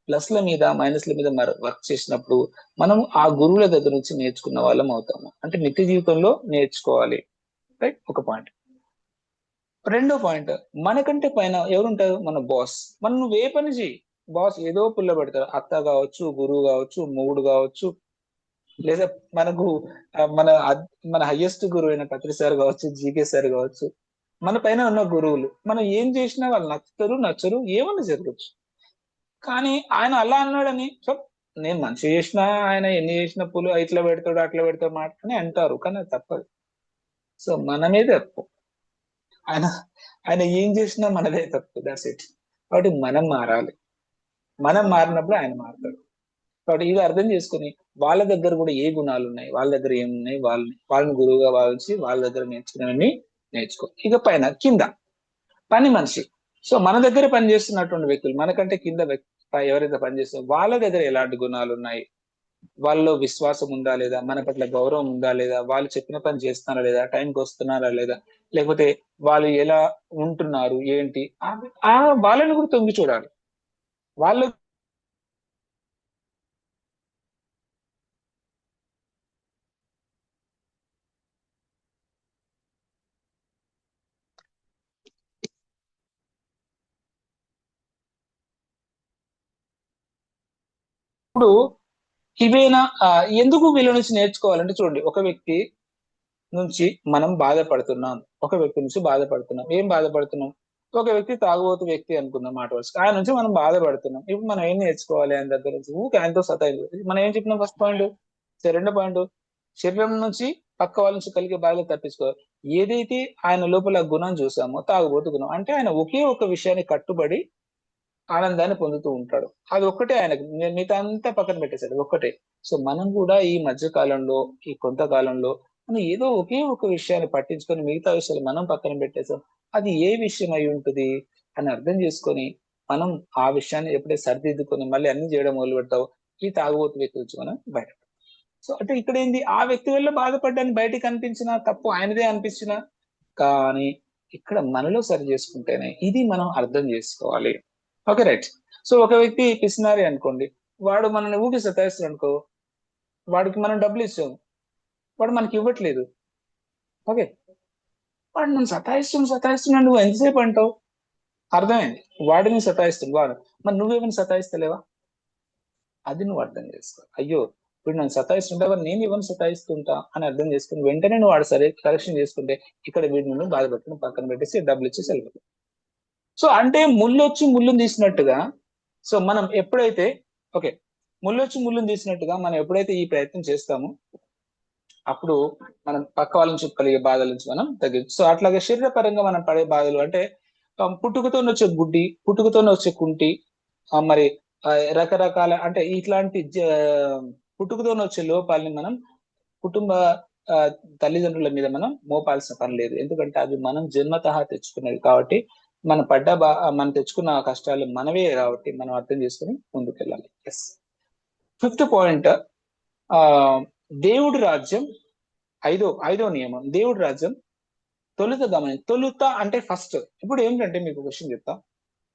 ప్లస్ల మీద మైనస్ల మీద వర్క్ చేసినప్పుడు మనం ఆ గురువుల దగ్గర నుంచి నేర్చుకున్న వాళ్ళం అవుతాము. అంటే నిత్య జీవితంలో నేర్చుకోవాలి. రైట్, ఒక పాయింట్. రెండో పాయింట్, మనకంటే పైన ఎవరుంటారు, మన బాస్. మనం నువ్వు ఏ పని చేయి, బాస్ ఏదో పుల్ల పెడతారు, అత్త కావచ్చు, గురువు కావచ్చు, మొగుడు కావచ్చు, లేదా మనకు మన హయ్యెస్ట్ గురువు అయిన కత్రి సార్ కావచ్చు, జీకే సార్ కావచ్చు, మన పైన ఉన్న గురువులు. మనం ఏం చేసినా వాళ్ళు నచ్చరు, ఏమన్నా జరగచ్చు. కానీ ఆయన అలా అన్నాడని సో నేను మంచి చేసినా, ఆయన ఎన్ని చేసినా పులు ఇట్లా పెడతాడు అట్లా పెడతాడు మాట అని అంటారు, కానీ అది తప్పదు. సో మనమే తప్పు, ఆయన ఏం చేసినా మనదే తప్పు, దాట్స్ ఇట్. కాబట్టి మనం మారాలి, మనం మారినప్పుడు ఆయన మారుతాడు. కాబట్టి ఇది అర్థం చేసుకుని వాళ్ళ దగ్గర కూడా ఏ గుణాలు ఉన్నాయి, వాళ్ళ దగ్గర ఏమున్నాయి, వాళ్ళని గురువుగా భావించి వాళ్ళ దగ్గర నేర్చుకునేవన్నీ నేర్చుకో. ఇక పైన కింద పని మనిషి. సో మన దగ్గర పనిచేస్తున్నటువంటి వ్యక్తులు, మనకంటే కింద ఎవరైతే పనిచేస్తున్నారో వాళ్ళ దగ్గర ఎలాంటి గుణాలు ఉన్నాయి, వాళ్ళలో విశ్వాసం ఉందా లేదా, మన పట్ల గౌరవం ఉందా లేదా, వాళ్ళు చెప్పిన పని చేస్తున్నారా లేదా, టైంకి వస్తున్నారా లేదా, లేకపోతే వాళ్ళు ఎలా ఉంటున్నారు ఏంటి, ఆ వాళ్ళని కూడా తొంగి చూడాలి. వాళ్ళు ఇప్పుడు ఇవేనా ఎందుకు వీళ్ళ నుంచి నేర్చుకోవాలంటే చూడండి, ఒక వ్యక్తి నుంచి మనం బాధపడుతున్నాం, ఒక వ్యక్తి నుంచి బాధపడుతున్నాం, ఏం బాధపడుతున్నాం, ఒక వ్యక్తి తాగుబోతు వ్యక్తి అనుకుందాం మాట వరుసగా, ఆయన నుంచి మనం బాధపడుతున్నాం. ఇప్పుడు మనం ఏం నేర్చుకోవాలి ఆయన దగ్గర నుంచి, ఊరికి ఆయనతో సతాయించాలి. మనం ఏం చెప్పినాం ఫస్ట్ పాయింట్, రెండో పాయింట్, శరీరం నుంచి పక్క వాళ్ళ నుంచి కలిగే బాధలు తప్పించుకోవాలి. ఏదైతే ఆయన లోపల గుణం చూసామో, తాగుబోతు గుణం అంటే ఆయన ఒకే ఒక విషయాన్ని కట్టుబడి ఆనందాన్ని పొందుతూ ఉంటాడు. అది ఒక్కటే ఆయనకు, మిగతా అంతా పక్కన పెట్టేశాడు, ఒక్కటే. సో మనం కూడా ఈ మధ్య కాలంలో, ఈ కొంతకాలంలో మనం ఏదో ఒకే ఒక విషయాన్ని పట్టించుకొని మిగతా విషయాలు మనం పక్కన పెట్టేసాం. అది ఏ విషయం అయి ఉంటుంది అని అర్థం చేసుకొని మనం ఆ విషయాన్ని ఎప్పుడైతే సరిదిద్దుకొని మళ్ళీ అన్ని చేయడం మొదలు పెడతావు, ఈ తాగుబోతు వ్యక్తి నుంచి మనం బయట. సో అంటే ఇక్కడ ఏంది, ఆ వ్యక్తి వల్ల బాధపడ్డానికి బయటికి అనిపించిన తప్పు ఆయనదే అనిపించిన, కానీ ఇక్కడ మనలో సరి చేసుకుంటేనే ఇది మనం అర్థం చేసుకోవాలి. Okay right. సో ఒక వ్యక్తి పిసినారి అనుకోండి, వాడు మనల్ని ఊకి సతాయిస్తాడు అనుకో, వాడికి మనం డబ్బులు ఇచ్చాము, వాడు మనకి ఇవ్వట్లేదు. ఓకే, వాడు నన్ను సతాయిస్తున్నాడు, నువ్వు ఎంతసేపు అంటావు, అర్థమైంది, వాడిని సతాయిస్తుంది వాడు, మరి నువ్వేమైనా సతాయిస్తలేవా, అది నువ్వు అర్థం చేసుకో. అయ్యో వీడు నన్ను సతాయిస్తుంటే నేను ఇవన్నీ సతాయిస్తుంటా అని అర్థం చేసుకుని వెంటనే నువ్వు వాడు సరే కరెక్షన్ చేసుకుంటే ఇక్కడ వీడిని నువ్వు బాధపెట్టుకుని పక్కన పెట్టేసి డబ్బులు ఇచ్చేసి వెళ్ళిపోతావు. సో అంటే ముళ్ళొచ్చి ముళ్ళుని తీసినట్టుగా, సో మనం ఎప్పుడైతే ఓకే ముళ్ళొచ్చి ముళ్ళుని తీసినట్టుగా మనం ఎప్పుడైతే ఈ ప్రయత్నం చేస్తామో అప్పుడు మనం పక్క వాళ్ళ నుంచి కలిగే బాధల నుంచి మనం తగ్గించు. సో అట్లాగే శరీరపరంగా మనం పడే బాధలు అంటే పుట్టుకతో వచ్చే గుడ్డి, పుట్టుకతో వచ్చే కుంటి, మరి రకరకాల అంటే ఇట్లాంటి పుట్టుకతో వచ్చే లోపాలని మనం కుటుంబ తల్లిదండ్రుల మీద మనం మోపాల్సిన పని లేదు. ఎందుకంటే అది మనం జన్మతహా తెచ్చుకున్నది కాబట్టి, మనం తెచ్చుకున్న కష్టాలు మనవే కాబట్టి మనం అర్థం చేసుకుని ముందుకెళ్ళాలి. ఎస్. 5th పాయింట్, దేవుడి రాజ్యం, ఐదో నియమం, దేవుడి రాజ్యం తొలుత అంటే ఫస్ట్. ఇప్పుడు ఏంటంటే మీకు క్వశ్చన్ చెప్తా,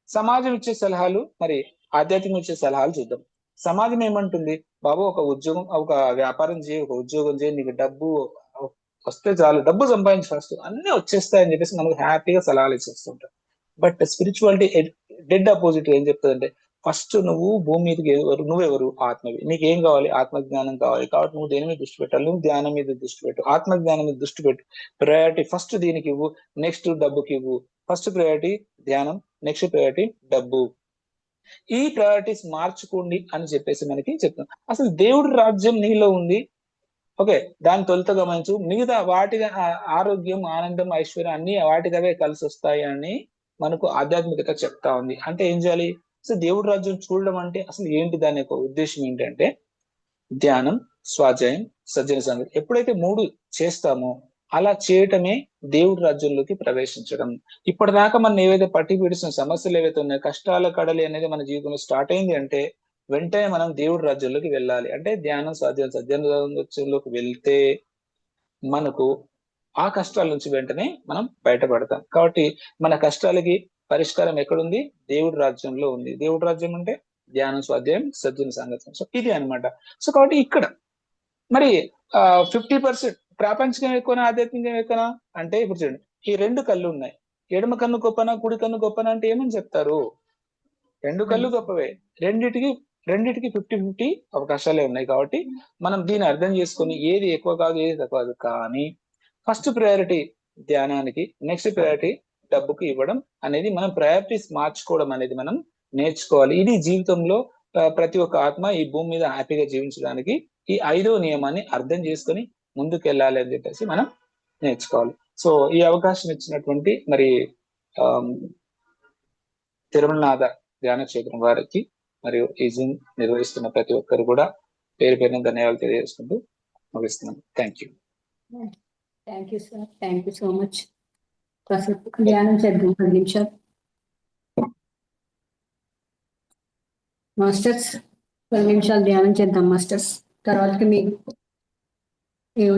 సమాజం ఇచ్చే సలహాలు మరి ఆధ్యాత్మికం ఇచ్చే సలహాలు చూద్దాం. సమాజం ఏమంటుంది, బాబు ఒక ఉద్యోగం, ఒక వ్యాపారం చేయి, ఒక ఉద్యోగం చేయి, నీకు డబ్బు వస్తే చాలు, డబ్బు సంపాదించి ఫస్ట్ అన్ని వచ్చేస్తాయని చెప్పేసి మనకు హ్యాపీగా సలహాలు ఇచ్చేస్తుంటారు. బట్ స్పిరిచువాలిటీ డెడ్ అపోజిట్ ఏం చెప్తుందంటే, ఫస్ట్ నువ్వు భూమి మీదకి నువ్వెవరు, ఆత్మవి, నీకేం కావాలి, ఆత్మజ్ఞానం కావాలి, కాబట్టి నువ్వు దేని మీద దృష్టి పెట్టాలి, నువ్వు ధ్యానం మీద దృష్టి పెట్టు, ఆత్మజ్ఞానం మీద దృష్టి పెట్టు, ప్రయారిటీ ఫస్ట్ దీనికి ఇవ్వు, నెక్స్ట్ డబ్బుకి ఇవ్వు. ఫస్ట్ ప్రయారిటీ ధ్యానం, నెక్స్ట్ ప్రయారిటీ డబ్బు. ఈ ప్రయారిటీస్ మార్చుకోండి అని చెప్పేసి మనకి చెప్తాం. అసలు దేవుడి రాజ్యం నీలో ఉంది, ఓకే, దాన్ని తొలుత గమనించు, మిగతా వాటిగా ఆరోగ్యం, ఆనందం, ఐశ్వర్యం అన్ని వాటికవే కలిసి వస్తాయి అని మనకు ఆధ్యాత్మికత చెప్తా ఉంది. అంటే ఏం చేయాలి, సో దేవుడి రాజ్యం చూడడం అంటే అసలు ఏంటి, దాని యొక్క ఉద్దేశం ఏంటంటే ధ్యానం, స్వాధ్యాయం, సజ్జన సంగతి. ఎప్పుడైతే 3 చేస్తామో అలా చేయటమే దేవుడి రాజ్యంలోకి ప్రవేశించడం. ఇప్పటిదాకా మనం ఏవైతే పట్టి పీడిస్తున్న సమస్యలు ఏవైతే ఉన్నాయో, కష్టాల కడలి అనేది మన జీవితంలో స్టార్ట్ అయింది అంటే వెంటనే మనం దేవుడి రాజ్యంలోకి వెళ్ళాలి. అంటే ధ్యానం, స్వాధ్యాయం, సజ్జనంలోకి వెళ్తే మనకు ఆ కష్టాల నుంచి వెంటనే మనం బయటపడతాం. కాబట్టి మన కష్టాలకి పరిష్కారం ఎక్కడుంది, దేవుడి రాజ్యంలో ఉంది. దేవుడి రాజ్యం అంటే ధ్యానం, స్వాధ్యాయం, సజ్జన సాంగత్యం. సో ఇది అనమాట. సో కాబట్టి ఇక్కడ మరి 50% ప్రాపంచికం ఎక్కువనా, ఆధ్యాత్మికం ఎక్కువనా అంటే, ఇప్పుడు చూడండి, ఈ 2 కళ్ళు ఉన్నాయి, ఎడమ కన్ను గొప్పనా, కుడి కన్ను గొప్పనా అంటే ఏమని చెప్తారు, 2 కళ్ళు గొప్పవే, రెండిటికి 50-50 అవకాశాలే ఉన్నాయి. కాబట్టి మనం దీన్ని అర్థం చేసుకొని ఏది ఎక్కువ కాదు, ఏది తక్కువ కాదు, కానీ ఫస్ట్ ప్రయారిటీ ధ్యానానికి, నెక్స్ట్ ప్రయారిటీ డబ్బుకి ఇవ్వడం అనేది, మనం ప్రయారిటీస్ మార్చుకోవడం అనేది మనం నేర్చుకోవాలి. ఇది జీవితంలో ప్రతి ఒక్క ఆత్మ ఈ భూమి మీద హ్యాపీగా జీవించడానికి ఈ 5వ నియమాన్ని అర్థం చేసుకొని ముందుకెళ్ళాలి అని చెప్పేసి మనం నేర్చుకోవాలి. సో ఈ అవకాశం ఇచ్చినటువంటి మరి తిరుమలనాథ ధ్యాన క్షేత్రం వారికి మరియు ఈ జూమ్ నిర్వహిస్తున్న ప్రతి ఒక్కరు కూడా పేరు పేరున ధన్యవాదాలు తెలియజేసుకుంటూ ముగిస్తున్నాను. Thank you. Thank you sir, thank you so much. కాసేపు ధ్యానం చేద్దాం, 10 నిమిషాలు. మాస్టర్స్ 10 నిమిషాలు ధ్యానం చేద్దాం మాస్టర్స్. తర్వాతకి మీకు